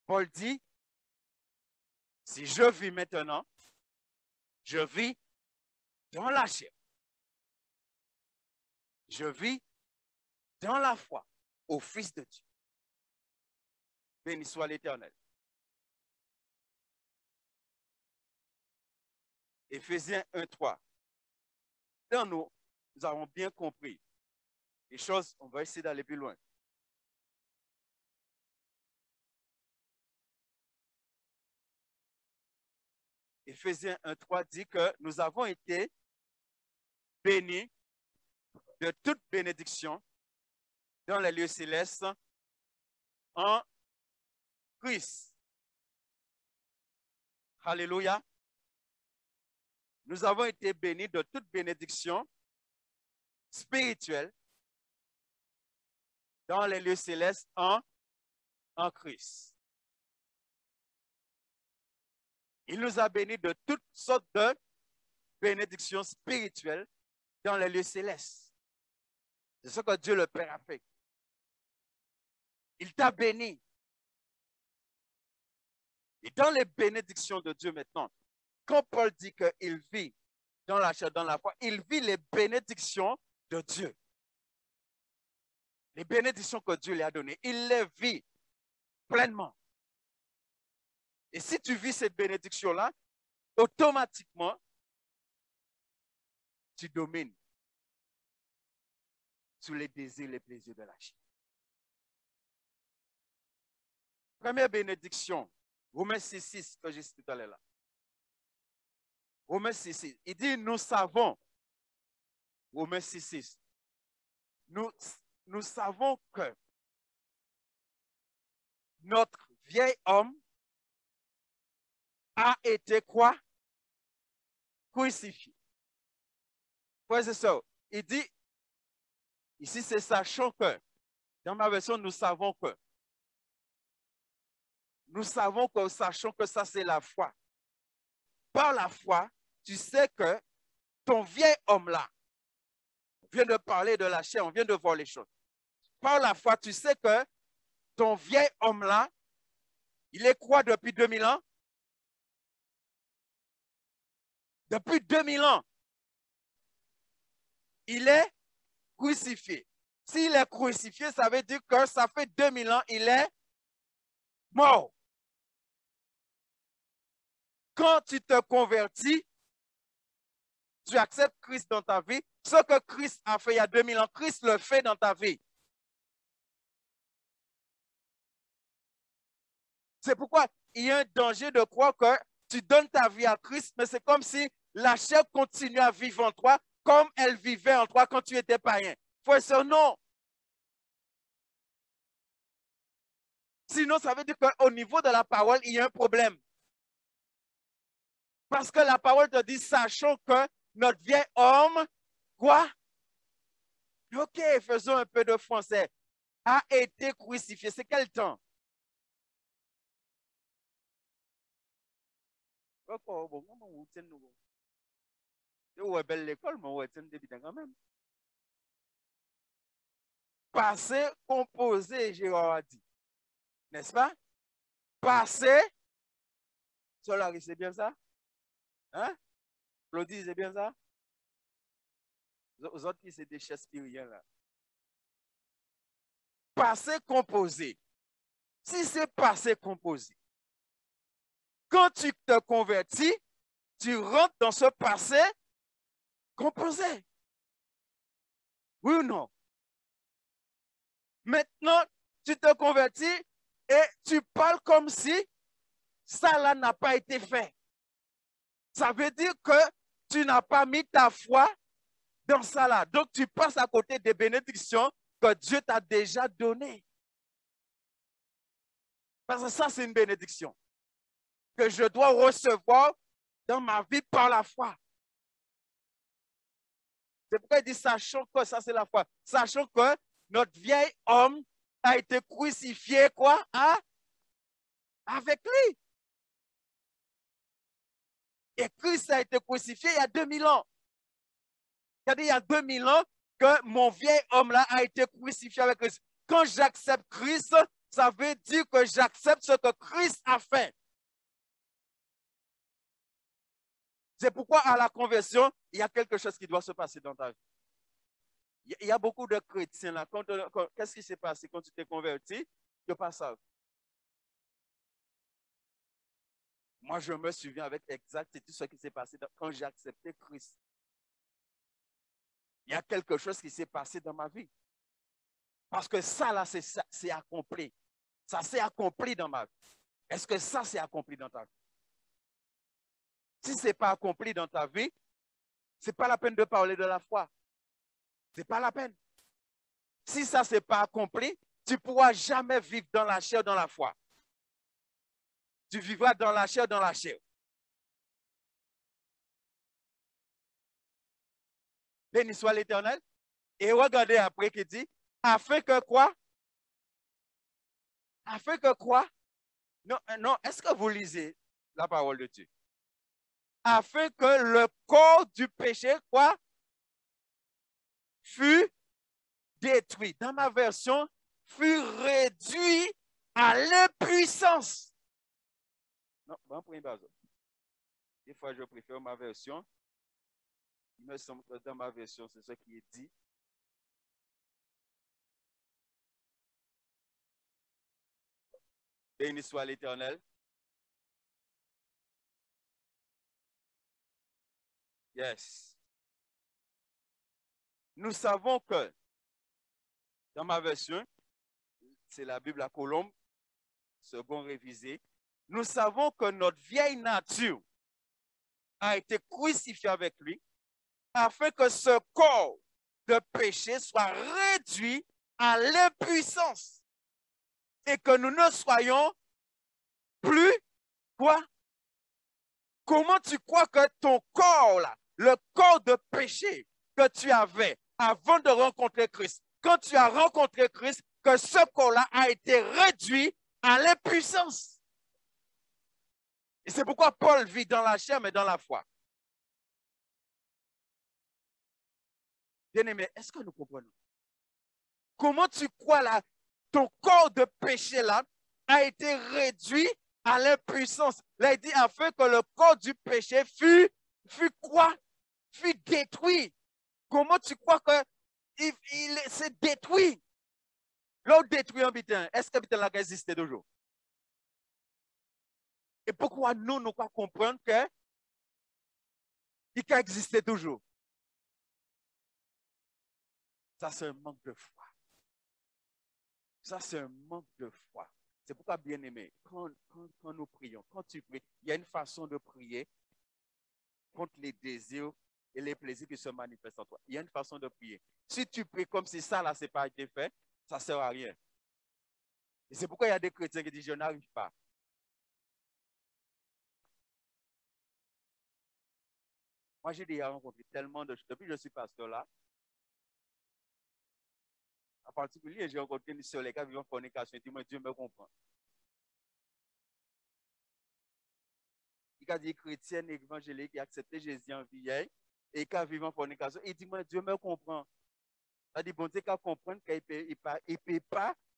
Paul dit, si je vis maintenant, je vis dans la chair. Je vis dans la foi au Fils de Dieu. Béni soit l'Éternel. Éphésiens 1:3. Dans nous avons bien compris les choses, on va essayer d'aller plus loin. Éphésiens 1:3 dit que nous avons été bénis de toute bénédiction dans les lieux célestes en Christ. Alléluia. Nous avons été bénis de toute bénédiction spirituelle dans les lieux célestes en Christ. Il nous a bénis de toutes sortes de bénédictions spirituelles dans les lieux célestes. C'est ce que Dieu le Père a fait. Il t'a béni. Et dans les bénédictions de Dieu maintenant, quand Paul dit qu'il vit dans la chair, dans la foi, il vit les bénédictions de Dieu. Les bénédictions que Dieu lui a données, il les vit pleinement. Et si tu vis cette bénédiction-là, automatiquement, tu domines sur les désirs, les plaisirs de la chair. Première bénédiction, Romains 6:6 que j'ai cité tout à l'heure là. Romains 6:6. Il dit, nous savons, Romains 6:6, nous savons que notre vieil homme a été quoi? Crucifié. Frères et sœurs, il dit, ici c'est sachant que, dans ma version, nous savons que. Nous savons que, sachant que ça c'est la foi. Par la foi, tu sais que ton vieil homme-là, on vient de parler de la chair, on vient de voir les choses. Par la foi, tu sais que ton vieil homme-là, il est quoi depuis 2000 ans? Depuis 2000 ans, il est crucifié. S'il est crucifié, ça veut dire que ça fait 2000 ans, il est mort. Quand tu te convertis, tu acceptes Christ dans ta vie, Ce que Christ a fait il y a 2000 ans, Christ le fait dans ta vie. C'est pourquoi il y a un danger de croire que tu donnes ta vie à Christ, mais c'est comme si la chair continue à vivre en toi comme elle vivait en toi quand tu étais païen. Faut dire non. Sinon, ça veut dire qu'au niveau de la parole, il y a un problème. Parce que la parole te dit, sachons que notre vieil homme, quoi? Ok, faisons un peu de français. A été crucifié. C'est quel temps? Passé composé, Gérard a dit. N'est-ce pas? Passé, Solari, c'est bien ça? Hein? Claudie, c'est bien ça? Aux autres qui c'est des Shakespeariens là. Passé composé. Si c'est passé composé, quand tu te convertis, tu rentres dans ce passé composé. Oui ou non? Maintenant, tu te convertis et tu parles comme si ça là n'a pas été fait. Ça veut dire que tu n'as pas mis ta foi dans ça là. Donc, tu passes à côté des bénédictions que Dieu t'a déjà données. Parce que ça, c'est une bénédiction que je dois recevoir dans ma vie par la foi. C'est pourquoi il dit, sachant que ça, c'est la foi. Sachant que notre vieil homme a été crucifié, quoi? Hein? Avec lui. Et Christ a été crucifié il y a 2000 ans. C'est-à-dire, il y a 2000 ans que mon vieil homme-là a été crucifié avec Christ. Quand j'accepte Christ, ça veut dire que j'accepte ce que Christ a fait. C'est pourquoi à la conversion, il y a quelque chose qui doit se passer dans ta vie. Il y a beaucoup de chrétiens là. Qu'est-ce qui s'est passé quand tu t'es converti? Tu pas ça. Moi, je me souviens avec exactitude ce qui s'est passé quand j'ai accepté Christ. Il y a quelque chose qui s'est passé dans ma vie. Parce que ça, là, c'est accompli. Ça s'est accompli dans ma vie. Est-ce que ça s'est accompli dans ta vie? Si ce n'est pas accompli dans ta vie, ce n'est pas la peine de parler de la foi. Ce n'est pas la peine. Si ça ne s'est pas accompli, tu ne pourras jamais vivre dans la chair, dans la foi. Tu vivras dans la chair, dans la chair. Béni soit l'Éternel. Et regardez après qu'il dit, afin que quoi? Afin que quoi? Non, non, est-ce que vous lisez la parole de Dieu? Afin que le corps du péché, quoi? Fut détruit. Dans ma version, fut réduit à l'impuissance. Non, bon, pour une base. Des fois, je préfère ma version. Il me semble que dans ma version, c'est ce qui est dit. Béni soit l'Éternel. Yes. Nous savons que, dans ma version, c'est la Bible à Colombe, second révisé, nous savons que notre vieille nature a été crucifiée avec lui afin que ce corps de péché soit réduit à l'impuissance et que nous ne soyons plus quoi? Comment tu crois que ton corps, là, le corps de péché que tu avais avant de rencontrer Christ, quand tu as rencontré Christ, que ce corps-là a été réduit à l'impuissance? Et c'est pourquoi Paul vit dans la chair, mais dans la foi. Bien-aimé, est-ce que nous comprenons? Comment tu crois là, ton corps de péché là a été réduit à l'impuissance? Là, il dit afin que le corps du péché fût quoi? Fut détruit. Comment tu crois que il s'est détruit? L'on détruit un bitin. Est-ce que bitin là existe toujours? Et pourquoi nous ne pas comprendre que il existé toujours? Ça, c'est un manque de foi. Ça, c'est un manque de foi. C'est pourquoi, bien aimé, quand nous prions, quand tu pries, il y a une façon de prier contre les désirs et les plaisirs qui se manifestent en toi. Il y a une façon de prier. Si tu pries comme si ça, là, ce n'est pas été fait, ça ne sert à rien. Et c'est pourquoi il y a des chrétiens qui disent, je n'arrive pas. Moi, j'ai déjà rencontré tellement de choses. Depuis que je suis pasteur là, en particulier, j'ai rencontré une sœur, les gars vivant en fornication. Dis-moi, Dieu me comprend. Il a dit chrétienne, évangélique, qui a accepté Jésus en vieille et qui a vécu en fornication. Il dit, moi, Dieu me comprend. Il a dit, bon Dieu, qu'à comprendre qu'il ne peut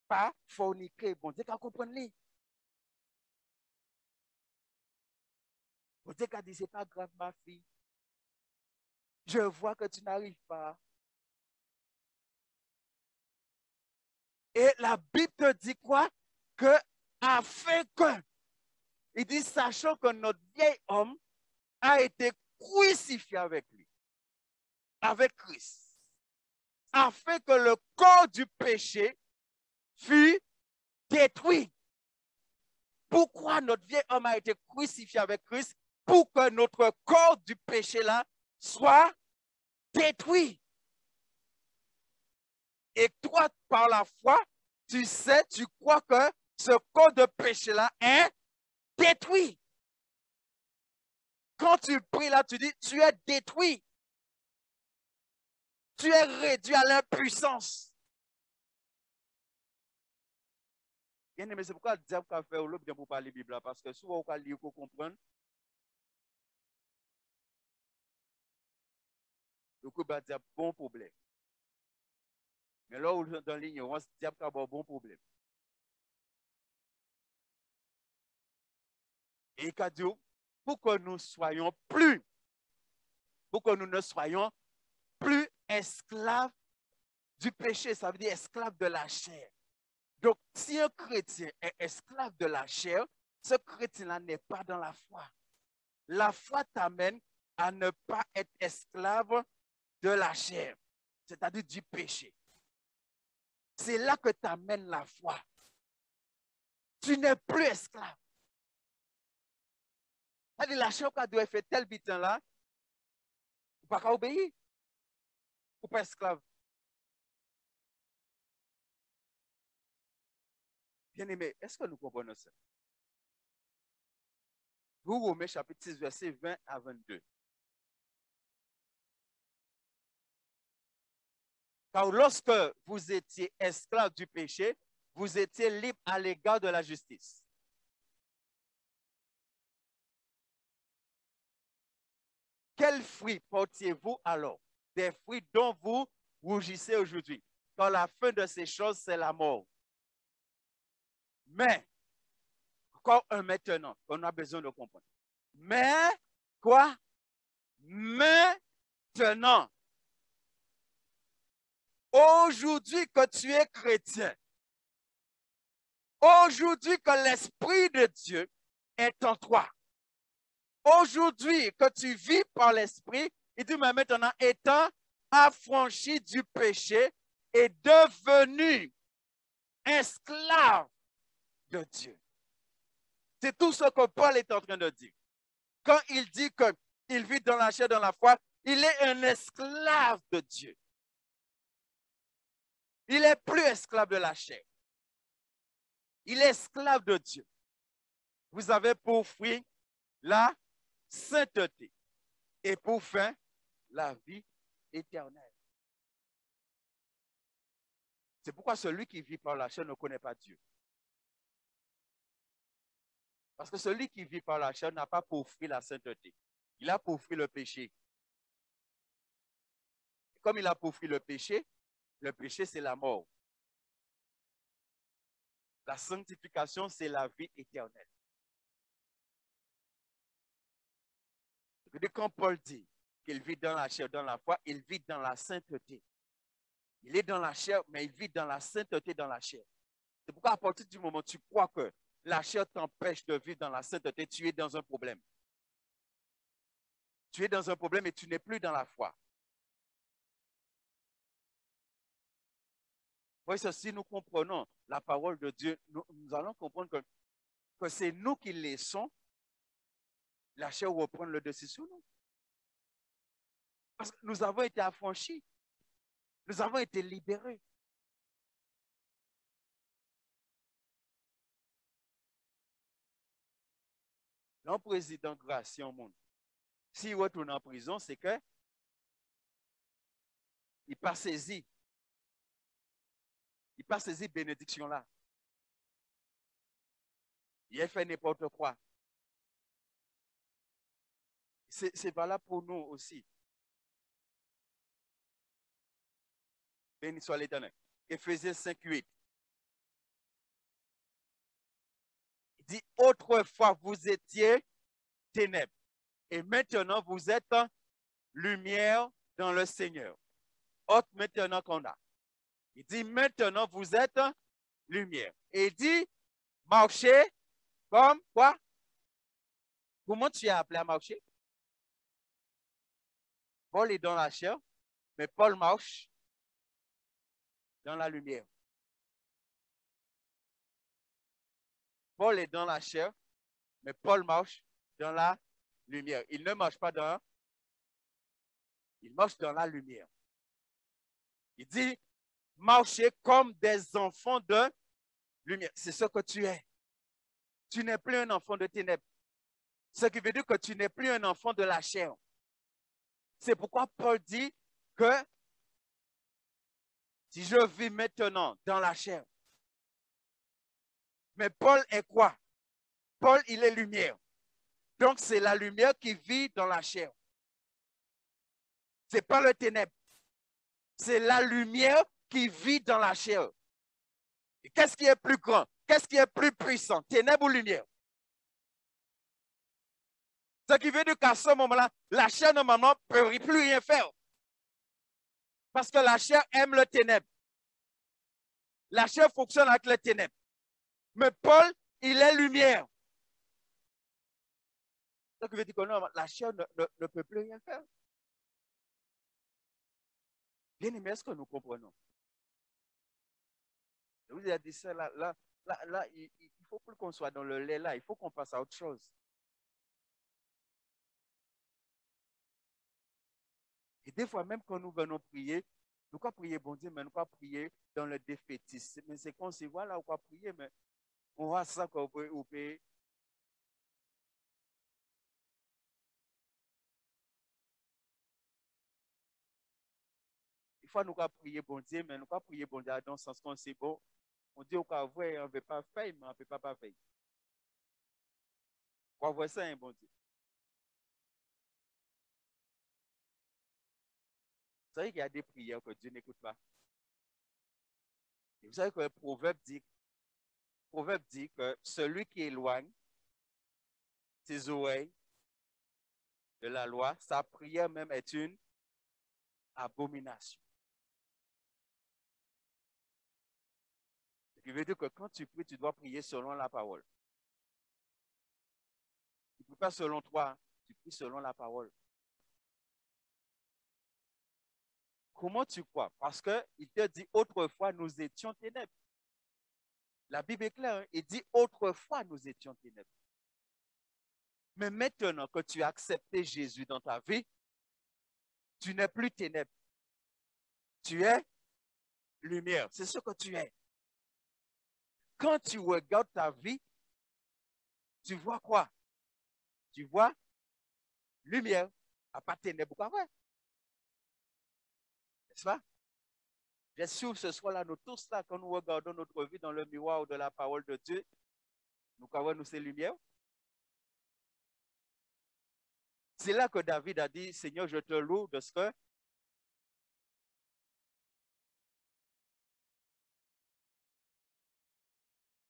pas forniquer. Bon Dieu, qu'à comprendre. Bon Dieu, qu'à dit, c'est pas grave, ma fille. Je vois que tu n'arrives pas. Et la Bible te dit quoi? Que afin que, il dit, sachant que notre vieil homme a été crucifié avec lui, avec Christ, afin que le corps du péché fût détruit. Pourquoi notre vieil homme a été crucifié avec Christ? Pour que notre corps du péché là soit détruit. Et toi, par la foi, tu sais, tu crois que ce corps de péché là est détruit. Quand tu pries là, tu dis, tu es détruit. Tu es réduit à l'impuissance. Bien aimé, c'est pourquoi le diable a fait au bien pour parler Bible là, parce que souvent on va lire pour comprendre. Le coup va dire bon problème. Mais là où dans l'ignorance, le diable a un bon problème. Et il a dit, pour que nous soyons plus, pour que nous ne soyons plus esclaves du péché, ça veut dire esclaves de la chair. Donc, si un chrétien est esclave de la chair, ce chrétien-là n'est pas dans la foi. La foi t'amène à ne pas être esclave de la chair, c'est-à-dire du péché. C'est là que t'amène la foi. Tu n'es plus esclave. C'est-à-dire la chair qui doit faire tel bitin là, ou pas qu'à obéir, ou pas esclave. Bien-aimé, est-ce que nous comprenons ça? Vous Romains chapitre 6, verset 20 à 22. Car lorsque vous étiez esclaves du péché, vous étiez libres à l'égard de la justice. Quels fruits portiez-vous alors? Des fruits dont vous rougissez aujourd'hui. Car la fin de ces choses, c'est la mort. Mais, encore un maintenant, qu'on a besoin de comprendre. Mais, quoi? Maintenant, aujourd'hui que tu es chrétien, aujourd'hui que l'Esprit de Dieu est en toi, aujourd'hui que tu vis par l'Esprit, il dit, mais maintenant, étant affranchi du péché et devenu esclave de Dieu. C'est tout ce que Paul est en train de dire. Quand il dit qu'il vit dans la chair, dans la foi, il est un esclave de Dieu. Il n'est plus esclave de la chair. Il est esclave de Dieu. Vous avez pour fruit la sainteté et pour fin la vie éternelle. C'est pourquoi celui qui vit par la chair ne connaît pas Dieu. Parce que celui qui vit par la chair n'a pas pour fruit la sainteté. Il a pour fruit le péché. Comme il a pour fruit le péché c'est la mort. La sanctification, c'est la vie éternelle. Quand Paul dit qu'il vit dans la chair, dans la foi, il vit dans la sainteté. Il est dans la chair, mais il vit dans la sainteté dans la chair. C'est pourquoi à partir du moment où tu crois que la chair t'empêche de vivre dans la sainteté, tu es dans un problème. Tu es dans un problème et tu n'es plus dans la foi. Voyez, si nous comprenons la parole de Dieu, nous allons comprendre que c'est nous qui laissons la chair reprendre le dessus sur nous. Parce que nous avons été affranchis. Nous avons été libérés. Le président Gracie au monde, s'il retourne en prison, c'est que il n'a pas saisi. Il n'a pas saisi bénédiction là. Il a fait n'importe quoi. C'est valable pour nous aussi. Béni soit l'Éternel. Éphésiens 5:8. Il dit, autrefois vous étiez ténèbres et maintenant vous êtes lumière dans le Seigneur. Autre maintenant qu'on a. Il dit, maintenant vous êtes lumière. Et il dit, marchez comme quoi? Comment tu as appelé à marcher? Paul est dans la chair, mais Paul marche dans la lumière. Paul est dans la chair, mais Paul marche dans la lumière. Il ne marche pas dans... Il marche dans la lumière. Il dit, marchez comme des enfants de lumière. C'est ce que tu es. Tu n'es plus un enfant de ténèbres. Ce qui veut dire que tu n'es plus un enfant de la chair. C'est pourquoi Paul dit que si je vis maintenant dans la chair, mais Paul est quoi? Paul, il est lumière. Donc, c'est la lumière qui vit dans la chair. Ce n'est pas le ténèbre. C'est la lumière qui vit dans la chair. Qu'est-ce qui est plus grand? Qu'est-ce qui est plus puissant? Ténèbres ou lumière? Ce qui veut dire qu'à ce moment-là, la chair, normalement, ne peut plus rien faire. Parce que la chair aime le ténèbre. La chair fonctionne avec le ténèbre. Mais Paul, il est lumière. Ce qui veut dire que non, la chair ne peut plus rien faire. Bien aimé, est-ce que nous comprenons? Je vous ai dit ça, là, il ne faut plus qu'on soit dans le lait, là, il faut qu'on passe à autre chose. Et des fois, même quand nous venons prier, nous pas prier, bon Dieu, mais nous pas prier dans le défaitisme. Mais c'est qu'on se voit là, on va prier, mais on voit ça qu'on peut oublier. Il faut nous pas prier, bon Dieu, mais nous pas prier, bon Dieu, dans le sens qu'on sait bon. On dit, on ne veut pas faire, mais on ne peut pas faire. On voit ça, hein, bon Dieu. Vous savez qu'il y a des prières que Dieu n'écoute pas. Et vous savez que le proverbe dit que celui qui éloigne ses oreilles de la loi, sa prière même est une abomination. Ce qui veut dire que quand tu pries, tu dois prier selon la parole. Tu ne pries pas selon toi, tu pries selon la parole. Comment tu crois? Parce qu'il te dit autrefois nous étions ténèbres. La Bible est claire, hein? Il dit autrefois nous étions ténèbres. Mais maintenant que tu as accepté Jésus dans ta vie, tu n'es plus ténèbres. Tu es lumière. C'est ce que tu es. Quand tu regardes ta vie, tu vois quoi? Tu vois lumière, à part ténèbres. Pourquoi vrai? N'est-ce pas? Bien sûr, ce soir-là, nous tous là, quand nous regardons notre vie dans le miroir de la parole de Dieu, nous avons nous ces lumières. C'est là que David a dit, Seigneur, je te loue de ce que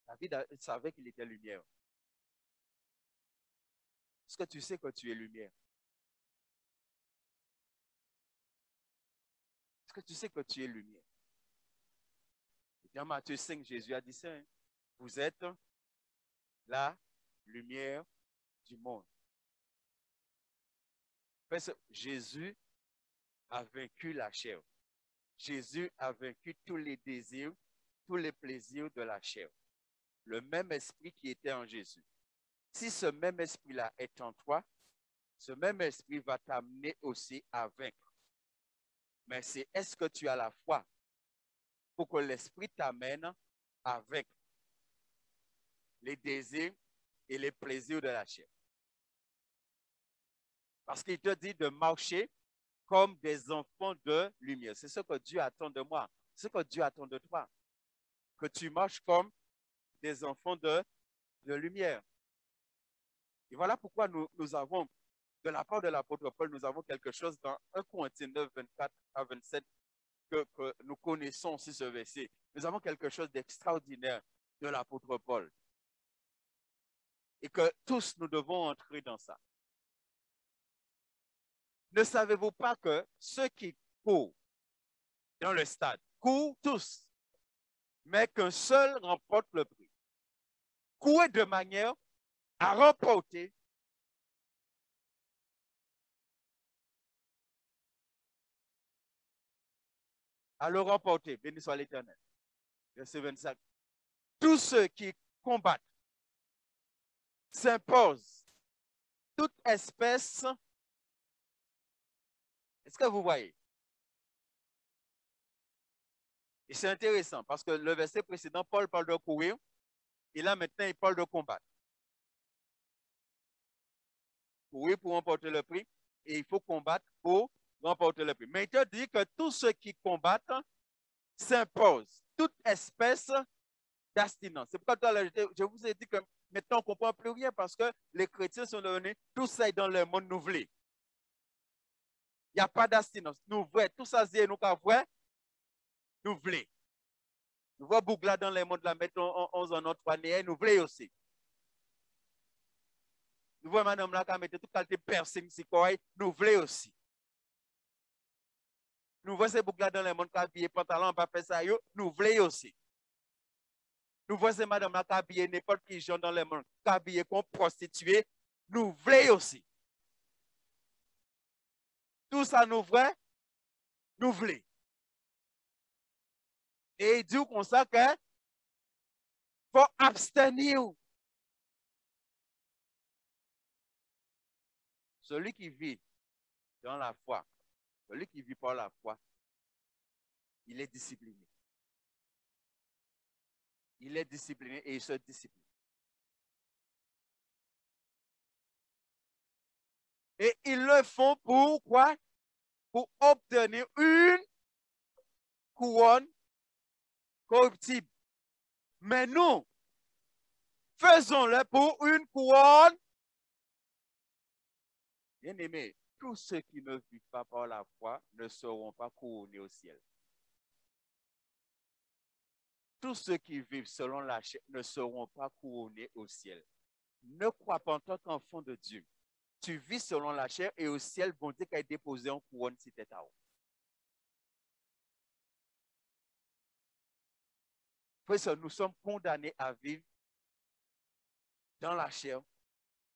David savait qu'il était lumière. Est-ce que tu sais que tu es lumière? Est-ce que tu sais que tu es lumière? Dans Matthieu 5, Jésus a dit ça. Hein? Vous êtes la lumière du monde. Parce que Jésus a vaincu la chair. Jésus a vaincu tous les désirs tous les plaisirs de la chair. Le même esprit qui était en Jésus. Si ce même esprit-là est en toi, ce même esprit va t'amener aussi à vaincre. Mais c'est est-ce que tu as la foi pour que l'esprit t'amène à vaincre les désirs et les plaisirs de la chair. Parce qu'il te dit de marcher comme des enfants de lumière. C'est ce que Dieu attend de moi. C'est ce que Dieu attend de toi. Que tu marches comme des enfants de lumière. Et voilà pourquoi nous avons, de la part de l'apôtre Paul, nous avons quelque chose dans 1 Corinthiens 9, 24 à 27 que nous connaissons aussi ce verset. Nous avons quelque chose d'extraordinaire de l'apôtre Paul. Et que tous nous devons entrer dans ça. Ne savez-vous pas que ceux qui courent dans le stade courent tous, mais qu'un seul remporte le prix? Courez de manière à remporter à le remporter. Béni soit l'Éternel. Verset 25. Tous ceux qui combattent s'imposent toute espèce. Est-ce que vous voyez? Et c'est intéressant parce que le verset précédent, Paul parle de courir et là maintenant il parle de combattre. Courir pour remporter le prix et il faut combattre pour remporter le prix. Mais il te dit que tous ceux qui combattent s'imposent toute espèce d'abstinence. C'est pourquoi je vous ai dit que maintenant on ne comprend plus rien parce que les chrétiens sont devenus tout ça dans le monde nouvelé. Il n'y a pas d'abstinence. Nous voulons tout ça, nous voulons nous voulons. Nous voulons Bougla dans le monde, la mettre en notre année, nous voulons aussi. Nous voulons madame là qui mettre toute qualité piercing, nous voulons aussi. Nous voyons ces Bougla dans le monde qui habillent pantalon, pas faire ça, nous voulons aussi. Nous voyons ces madame là qui habillent n'importe qui gens dans le monde, qui habillent comme prostituées, nous voulons aussi. Tout ça nous voulons, nous voulons. Et il dit comme ça que faut abstenir. Celui qui vit dans la foi, celui qui vit par la foi, il est discipliné. Il est discipliné et il se discipline. Et ils le font pour quoi? Pour obtenir une couronne corruptible. Mais nous, faisons-le pour une couronne. Bien aimé, tous ceux qui ne vivent pas par la foi ne seront pas couronnés au ciel. Tous ceux qui vivent selon la chair ne seront pas couronnés au ciel. Ne crois pas en tant qu'enfant de Dieu. Tu vis selon la chair et au ciel, bon Dieu qui a déposé en couronne si tu es à haut. Nous sommes condamnés à vivre dans la chair,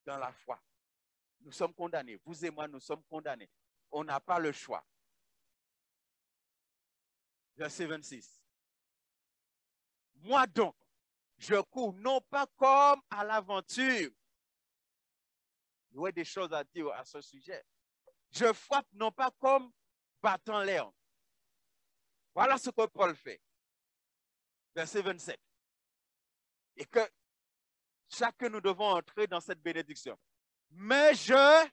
dans la foi. Nous sommes condamnés. Vous et moi, nous sommes condamnés. On n'a pas le choix. Verset 26. Moi donc, je cours non pas comme à l'aventure. Il y a des choses à dire à ce sujet. Je frappe non pas comme battant l'air. Voilà ce que Paul fait. Verset 27. Et que chacun nous devons entrer dans cette bénédiction. Mais je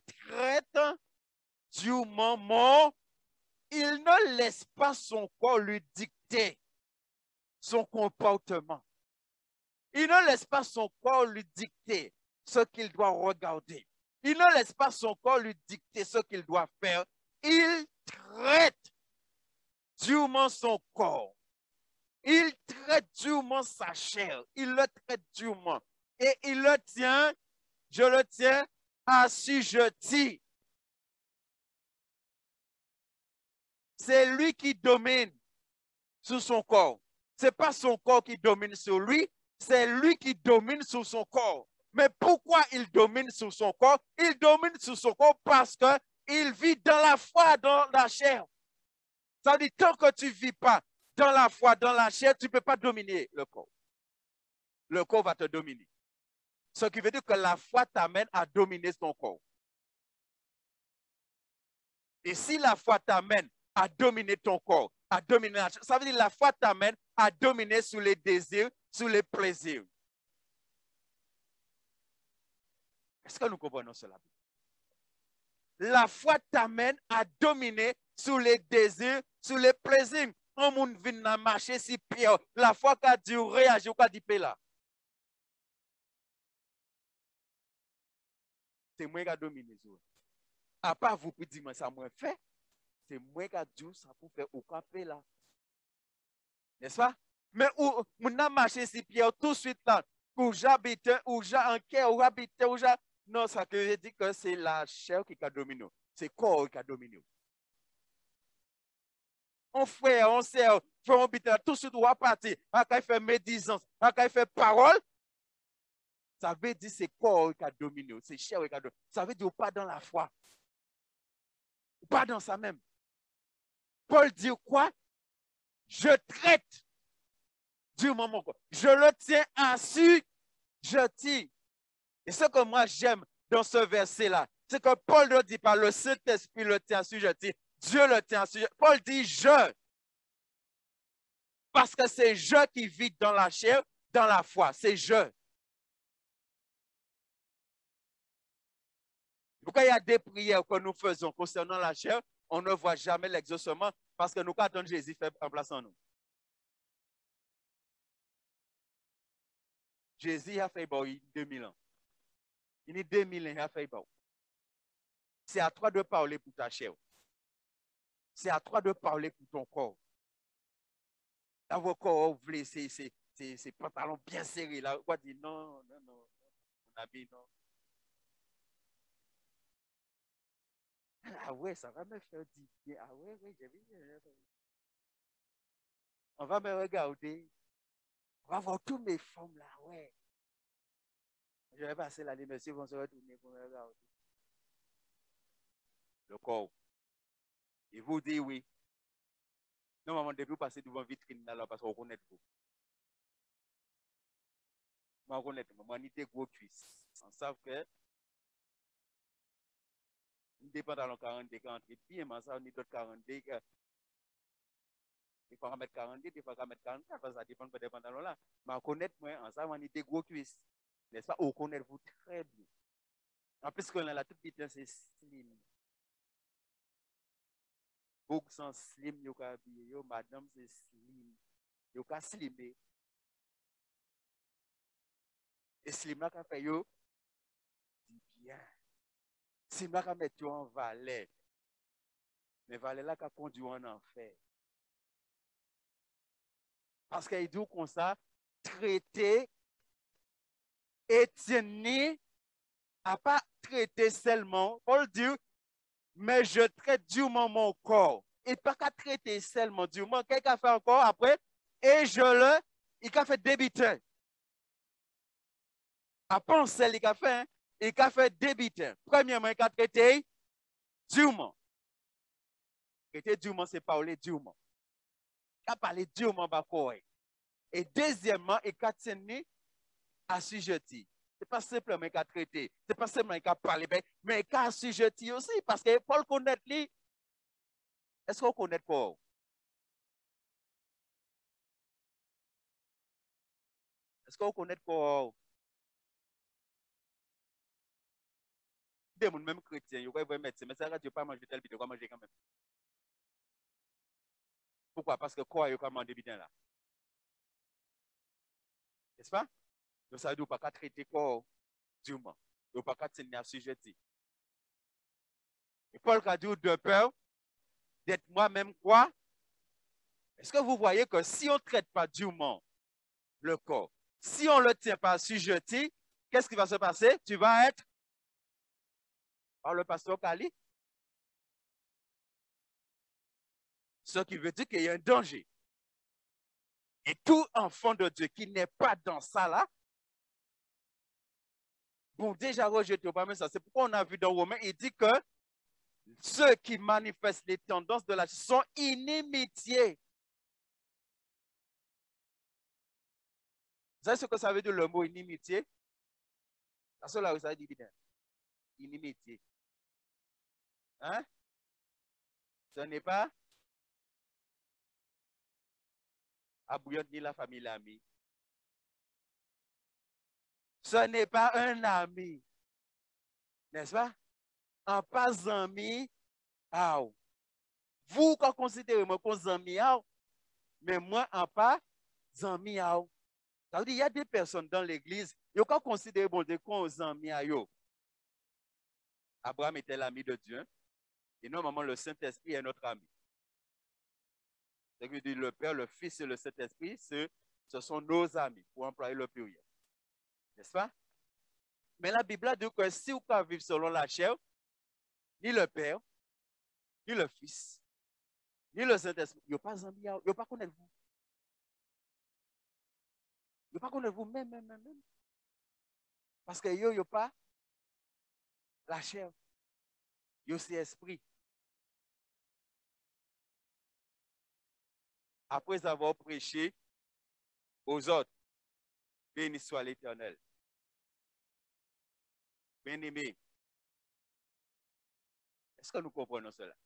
traite durement mon. Il ne laisse pas son corps lui dicter son comportement. Il ne laisse pas son corps lui dicter ce qu'il doit regarder. Il ne laisse pas son corps lui dicter ce qu'il doit faire. Il traite durement son corps. Il traite durement sa chair. Il le traite durement. Et il le tient, je le tiens assujetti. C'est lui qui domine sur son corps. Ce n'est pas son corps qui domine sur lui, c'est lui qui domine sur son corps. Mais pourquoi il domine sur son corps? Il domine sur son corps parce il vit dans la foi, dans la chair. Ça veut dire, tant que tu ne vis pas dans la foi, dans la chair, tu ne peux pas dominer le corps. Le corps va te dominer. Ce qui veut dire que la foi t'amène à dominer ton corps. Et si la foi t'amène à dominer ton corps, à dominer la chair, ça veut dire que la foi t'amène à dominer sur les désirs, sur les plaisirs. Est-ce que nous comprenons cela? La foi t'amène à dominer sur les désirs, sur les plaisirs. On moun vient marcher si Pierre, la foi qu'a dit réagir, qu'a dit là. C'est moi qui a dominé. À part vous qui dites, ça moi fait, c'est moi qui a dit ça pour faire au capé là. N'est-ce pas? Mais où on a marché si Pierre tout de suite là, où j'habite, où j'ai un cœur, où j'habite, où j'ai. Non, ça veut dire que c'est la chair qui a dominé. C'est le corps qui a dominé. On fait, on sert, on habite, tout de suite on va partir. On va faire médisance, on va faire parole. Ça veut dire que c'est le corps qui a dominé, c'est la chair qui a dominé. Ça veut dire pas dans la foi. Pas dans ça même. Paul dit quoi? Je traite du moment. Je le tiens assis, je tire. Et ce que moi j'aime dans ce verset-là, c'est que Paul ne dit pas le Saint-Esprit le tient assis, je tire. Dieu le tient assis. Paul dit je. Parce que c'est je qui vis dans la chair, dans la foi. C'est je. Pourquoi il y a des prières que nous faisons concernant la chair, on ne voit jamais l'exaucement parce que nous attendons Jésus fait en place en nous. Jésus a fait bon, il y a 2000 ans. Il y a 2000 ans, il a fait bon. C'est à toi de parler pour ta chair. C'est à toi de parler pour ton corps. Dans vos corps, vous ces pantalons bien serrés. Là, on dit non, non, non, mon habit, non. Ah ouais, ça va me faire dire. Ah ouais, oui, j'ai vu. On va me regarder. On va voir toutes mes formes là, ouais. Je vais passer l'année, monsieur, vont se retourner pour me regarder. Le corps. Il vous dit oui. Normalement, depuis vous passez devant vitrine là, parce qu'on connaît vous. Moi, on connaît, moi, ni des gros cuisses. On sait que nous dépendons dans 42, 48 pieds, mais ça, on est d'autres 42. Des fois, on va mettre 42, des fois, on va mettre 44, parce que ça dépend des pantalons là. Mais on connaît, moi, en ça, on est des gros cuisses. N'est-ce pas? On connaît vous très bien. En plus, qu'on a la toute petite, c'est slim. Beaucoup sont slim, yo ka habillé, yo, madame, c'est slim. Yo ka slimé. Et slim là, ka fait yo, dit bien. Slim là, ka met yo en valet. Mais valet là, ka conduit en enfer. Parce qu'il dit comme ça, traiter, Étienne n'a pas traité seulement. Paul dit, mais je traite durement mon corps. Il n'a pas qu'à traiter seulement durement. Qu'est-ce qu'il a fait encore après? Et il a fait débiter. Après, celle qu'il a fait, il a fait débiter. Premièrement, il a traité durement. Traiter durement, c'est parler durement. Il a parlé durement, et deuxièmement, il a tenu assujetti. Ce n'est pas simplement qu'il a traité, ce n'est pas simplement qu'il a parlé, mais qu'il a assujetti aussi, parce que Paul connaît lui. Est-ce qu'on connaît Paul? Est-ce qu'on connaît Paul? Des gens même chrétiens, ils vont mettre, mais ça ne veut pas manger tel bidon, ils vont manger quand même. Pourquoi? Parce que quoi, ils vont manger bidon là? N'est-ce pas? Donc ça veut dire qu'on ne peut pas traiter corps durement. On ne peut pas tenir assujetti. Et Paul a dit de peur d'être moi-même quoi? Est-ce que vous voyez que si on ne traite pas durement le corps, si on ne le tient pas assujetti, qu'est-ce qui va se passer? Tu vas être par le pasteur Kali. Ce qui veut dire qu'il y a un danger. Et tout enfant de Dieu qui n'est pas dans ça là, bon, déjà rejeté au pas ça. C'est pourquoi on a vu dans Romains, il dit que Ceux qui manifestent les tendances de la chair sont inimitiés. Vous savez ce que ça veut dire le mot inimitié? Parce que là, vous savez dire inimitié. Hein? Ce n'est pas Abouillot ni la famille l'ami. Ce n'est pas un ami. N'est-ce pas? Un pas ami. Vous, quand considérez moi comme ami, mais moi, un pas ami. Ça veut dire qu'il y a des personnes dans l'église, ils ont considéré bon Dieu comme ami. Abraham était l'ami de Dieu. Et normalement, le Saint-Esprit est notre ami. Ce qui veut dire le Père, le Fils et le Saint-Esprit, ce sont nos amis, pour employer le pluriel. N'est-ce pas? Mais la Bible dit que si vous pouvez vivre selon la chair, ni le Père, ni le Fils, ni le Saint-Esprit, ils n'ont pas amis, ils n'ont pas connaître vous. Ils n'ont pas connaître vous même. Parce que ils n'ont pas la chair. Ils ont aussi esprit. Après avoir prêché aux autres, béni soit l'Éternel. Bien-aimés, est-ce que nous comprenons cela?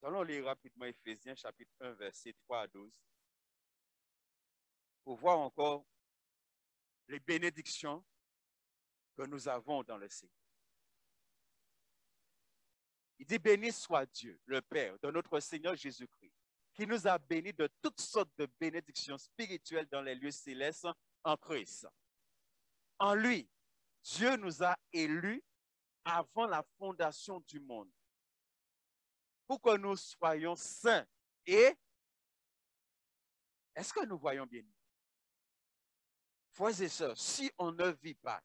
Allons lire rapidement Éphésiens chapitre 1, verset 3 à 12, pour voir encore les bénédictions que nous avons dans le Seigneur. Il dit, béni soit Dieu, le Père de notre Seigneur Jésus-Christ, qui nous a bénis de toutes sortes de bénédictions spirituelles dans les lieux célestes en Christ. En lui, Dieu nous a élus avant la fondation du monde, pour que nous soyons saints. Et est-ce que nous voyons bien? Frères et sœurs, si on ne vit pas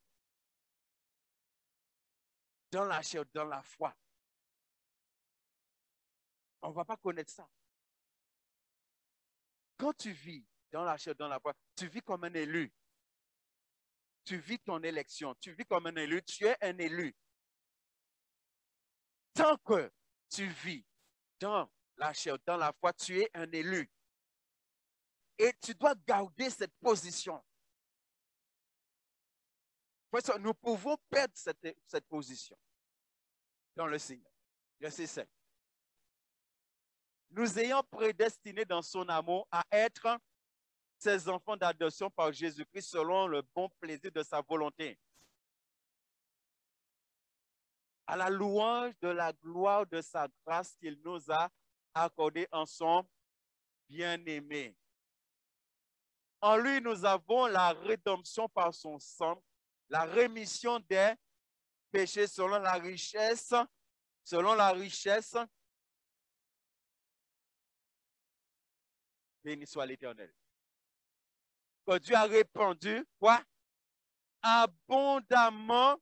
dans la chair, dans la foi, on ne va pas connaître ça. Quand tu vis dans la chair, dans la foi, tu vis comme un élu. Tu vis ton élection, tu vis comme un élu, tu es un élu. Tant que tu vis dans la chair, dans la foi, tu es un élu. Et tu dois garder cette position. Nous pouvons perdre cette position dans le Seigneur. Verset 7. Nous ayons prédestinés dans son amour à être ses enfants d'adoption par Jésus-Christ selon le bon plaisir de sa volonté. À la louange de la gloire de sa grâce qu'il nous a accordée en son bien-aimé. En lui, nous avons la rédemption par son sang, la rémission des péchés selon la richesse, béni soit l'Éternel. Que Dieu a répandu, quoi? Abondamment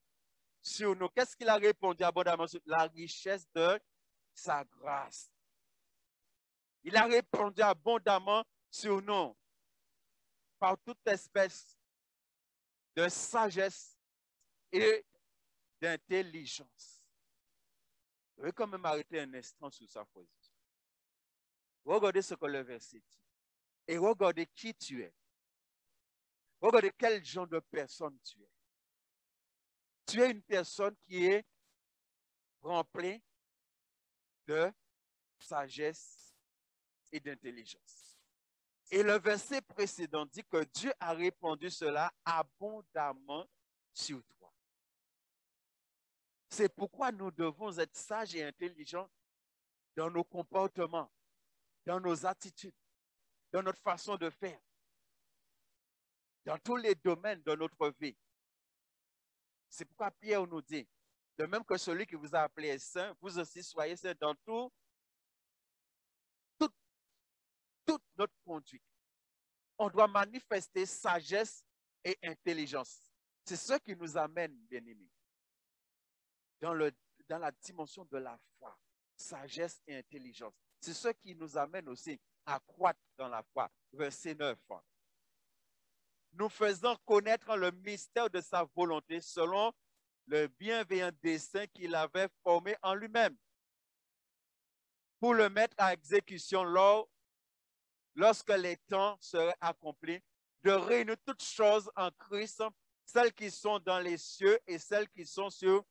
sur nous. Qu'est-ce qu'il a répondu abondamment sur la richesse de sa grâce? Il a répondu abondamment sur nous par toute espèce de sagesse et d'intelligence. Je vais quand même arrêter un instant sur sa position. Regardez ce que le verset dit. Et regardez qui tu es. Regardez quel genre de personne tu es. Tu es une personne qui est remplie de sagesse et d'intelligence. Et le verset précédent dit que Dieu a répandu cela abondamment sur toi. C'est pourquoi nous devons être sages et intelligents dans nos comportements, dans nos attitudes, dans notre façon de faire, dans tous les domaines de notre vie. C'est pourquoi Pierre nous dit, de même que celui qui vous a appelé est saint, vous aussi soyez saints dans toute notre conduite. On doit manifester sagesse et intelligence. C'est ce qui nous amène, bien-aimés, dans la dimension de la foi, sagesse et intelligence. C'est ce qui nous amène aussi à croître dans la foi. Verset 9. Nous faisons connaître le mystère de sa volonté selon le bienveillant dessein qu'il avait formé en lui-même pour le mettre à exécution lorsque les temps seraient accomplis, de réunir toutes choses en Christ, celles qui sont dans les cieux et celles qui sont sur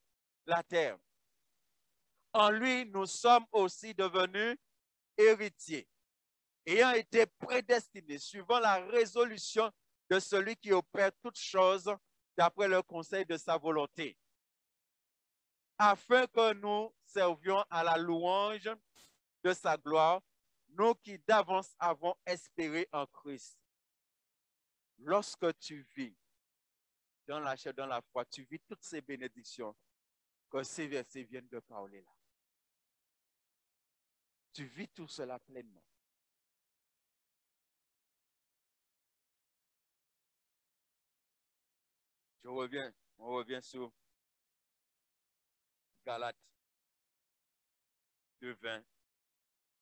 la terre. En lui, nous sommes aussi devenus héritiers, ayant été prédestinés, suivant la résolution de celui qui opère toutes choses d'après le conseil de sa volonté, afin que nous servions à la louange de sa gloire, nous qui d'avance avons espéré en Christ. Lorsque tu vis dans la chair, dans la foi, tu vis toutes ces bénédictions que ces versets viennent de parler là. Tu vis tout cela pleinement. On revient sur Galates 2:20,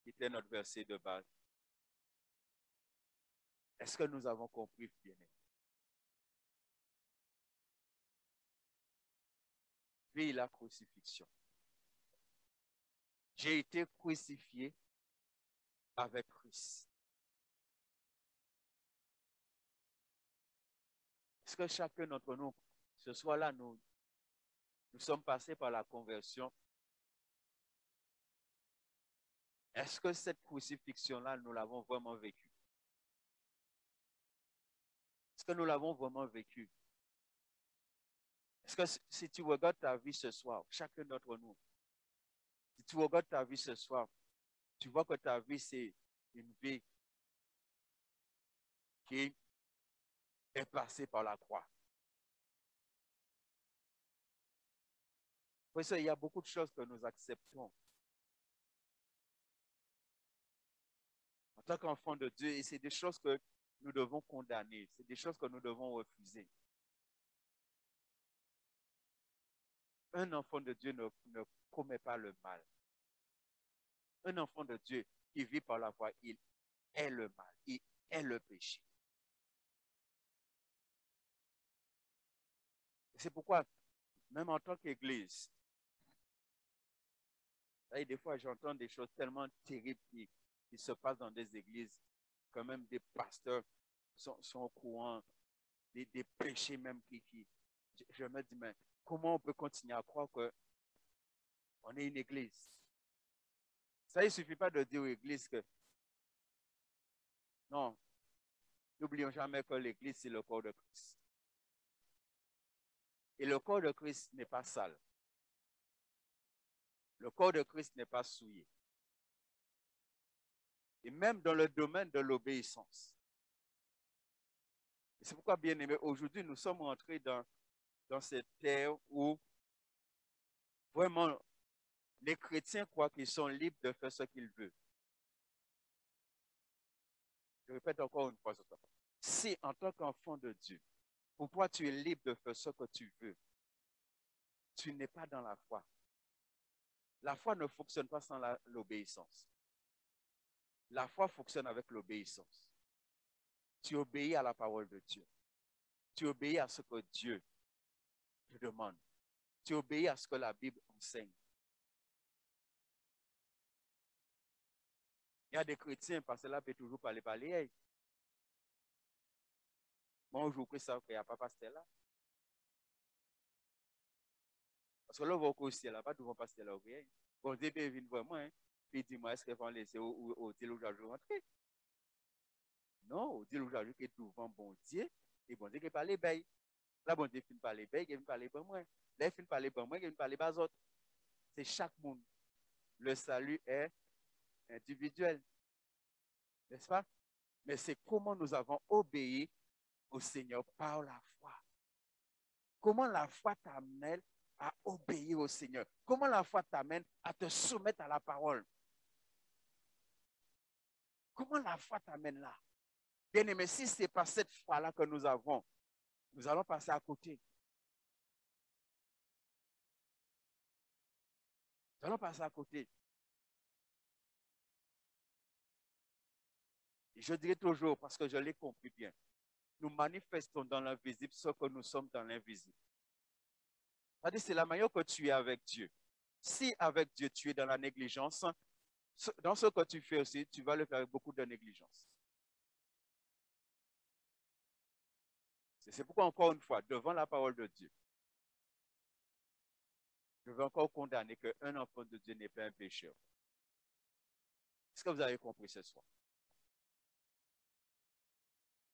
qui était notre verset de base. Est-ce que nous avons compris, bien-aimés? Vis la crucifixion. J'ai été crucifié avec Christ. Est-ce que chacun d'entre nous, ce soir-là, nous sommes passés par la conversion? Est-ce que cette crucifixion-là, nous l'avons vraiment vécue? Est-ce que nous l'avons vraiment vécue? Est-ce que si tu regardes ta vie ce soir, chacun d'entre nous, si tu regardes ta vie ce soir, tu vois que ta vie, c'est une vie qui est passée par la croix. Pour ça, il y a beaucoup de choses que nous acceptons en tant qu'enfants de Dieu, et c'est des choses que nous devons condamner, c'est des choses que nous devons refuser. Un enfant de Dieu ne commet pas le mal. Un enfant de Dieu qui vit par la foi, il est le mal, il est le péché. C'est pourquoi, même en tant qu'Église, des fois j'entends des choses tellement terribles qui se passent dans des églises, quand même des pasteurs sont au courant des péchés même je me dis, mais comment on peut continuer à croire qu'on est une église? Ça, il ne suffit pas de dire aux églises que non, n'oublions jamais que l'église, c'est le corps de Christ. Et le corps de Christ n'est pas sale. Le corps de Christ n'est pas souillé. Et même dans le domaine de l'obéissance. C'est pourquoi, bien aimé, aujourd'hui, nous sommes entrés dans cette terre où vraiment les chrétiens croient qu'ils sont libres de faire ce qu'ils veulent. Je répète encore une fois, si en tant qu'enfant de Dieu, pour toi tu es libre de faire ce que tu veux, tu n'es pas dans la foi. La foi ne fonctionne pas sans l'obéissance. La foi fonctionne avec l'obéissance. Tu obéis à la parole de Dieu. Tu obéis à ce que Dieu te demande. Tu obéis à ce que la Bible enseigne. Il y a des chrétiens, parce que là, peut toujours parler. Hey. Moi, je vous ça qu'il n'y a pas pasteur là. Parce que là, vous aussi, là, pas devant pasteur là, ok? Bon, Dieu vient voir moi, hein. Puis dis-moi, est-ce qu'ils vont laisser au Dieu aujourd'hui rentrer? Non, au Dieu aujourd'hui qui est devant bon Dieu, et bon Dieu qui parle bien. Là, bon Dieu finit parler bien, il finit parler bon moi. Là, il finit parler bon moi, il finit parler bas autres. C'est chaque monde. Le salut est individuel, n'est-ce pas? Mais c'est comment nous avons obéi au Seigneur par la foi. Comment la foi t'amène à obéir au Seigneur? Comment la foi t'amène à te soumettre à la parole? Comment la foi t'amène là? Bien aimé, si ce n'est pas cette foi-là que nous avons, nous allons passer à côté. Nous allons passer à côté. Et je dirais toujours, parce que je l'ai compris bien, nous manifestons dans l'invisible ce que nous sommes dans l'invisible. C'est-à-dire, c'est la manière que tu es avec Dieu. Si avec Dieu, tu es dans la négligence, dans ce que tu fais aussi, tu vas le faire avec beaucoup de négligence. C'est pourquoi, encore une fois, devant la parole de Dieu, je veux encore condamner qu'un enfant de Dieu n'est pas un pécheur. Est-ce que vous avez compris ce soir?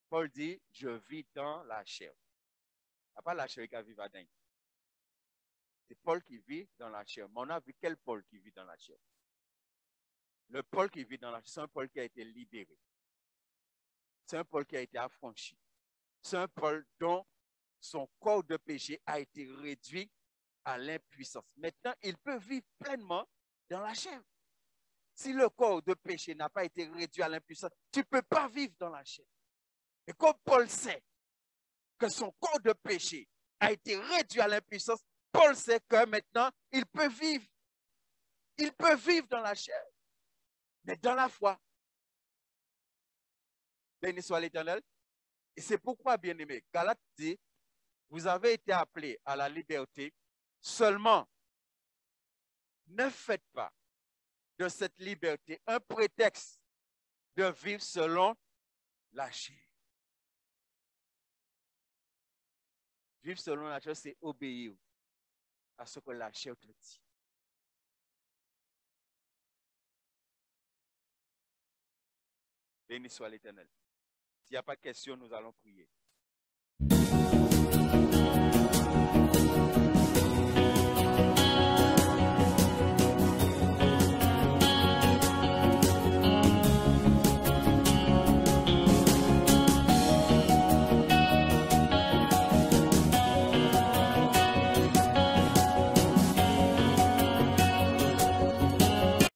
Paul dit, je vis dans la chair. Il n'y a pas la chair qui vit à dingue. C'est Paul qui vit dans la chair. Mais on a vu quel Paul qui vit dans la chair? Le Paul qui vit dans la chair, c'est un Paul qui a été libéré. C'est un Paul qui a été affranchi. C'est un Paul dont son corps de péché a été réduit à l'impuissance. Maintenant, il peut vivre pleinement dans la chair. Si le corps de péché n'a pas été réduit à l'impuissance, tu ne peux pas vivre dans la chair. Et comme Paul sait que son corps de péché a été réduit à l'impuissance, Paul sait que maintenant, il peut vivre. Il peut vivre dans la chair, mais dans la foi. Béni soit l'Éternel. Et c'est pourquoi, bien-aimé, Galates dit, vous avez été appelés à la liberté, seulement ne faites pas de cette liberté un prétexte de vivre selon la chair. Vivre selon la chair, c'est obéir à ce que la chair te dit. Béni soit l'Éternel. S'il n'y a pas de question, nous allons prier.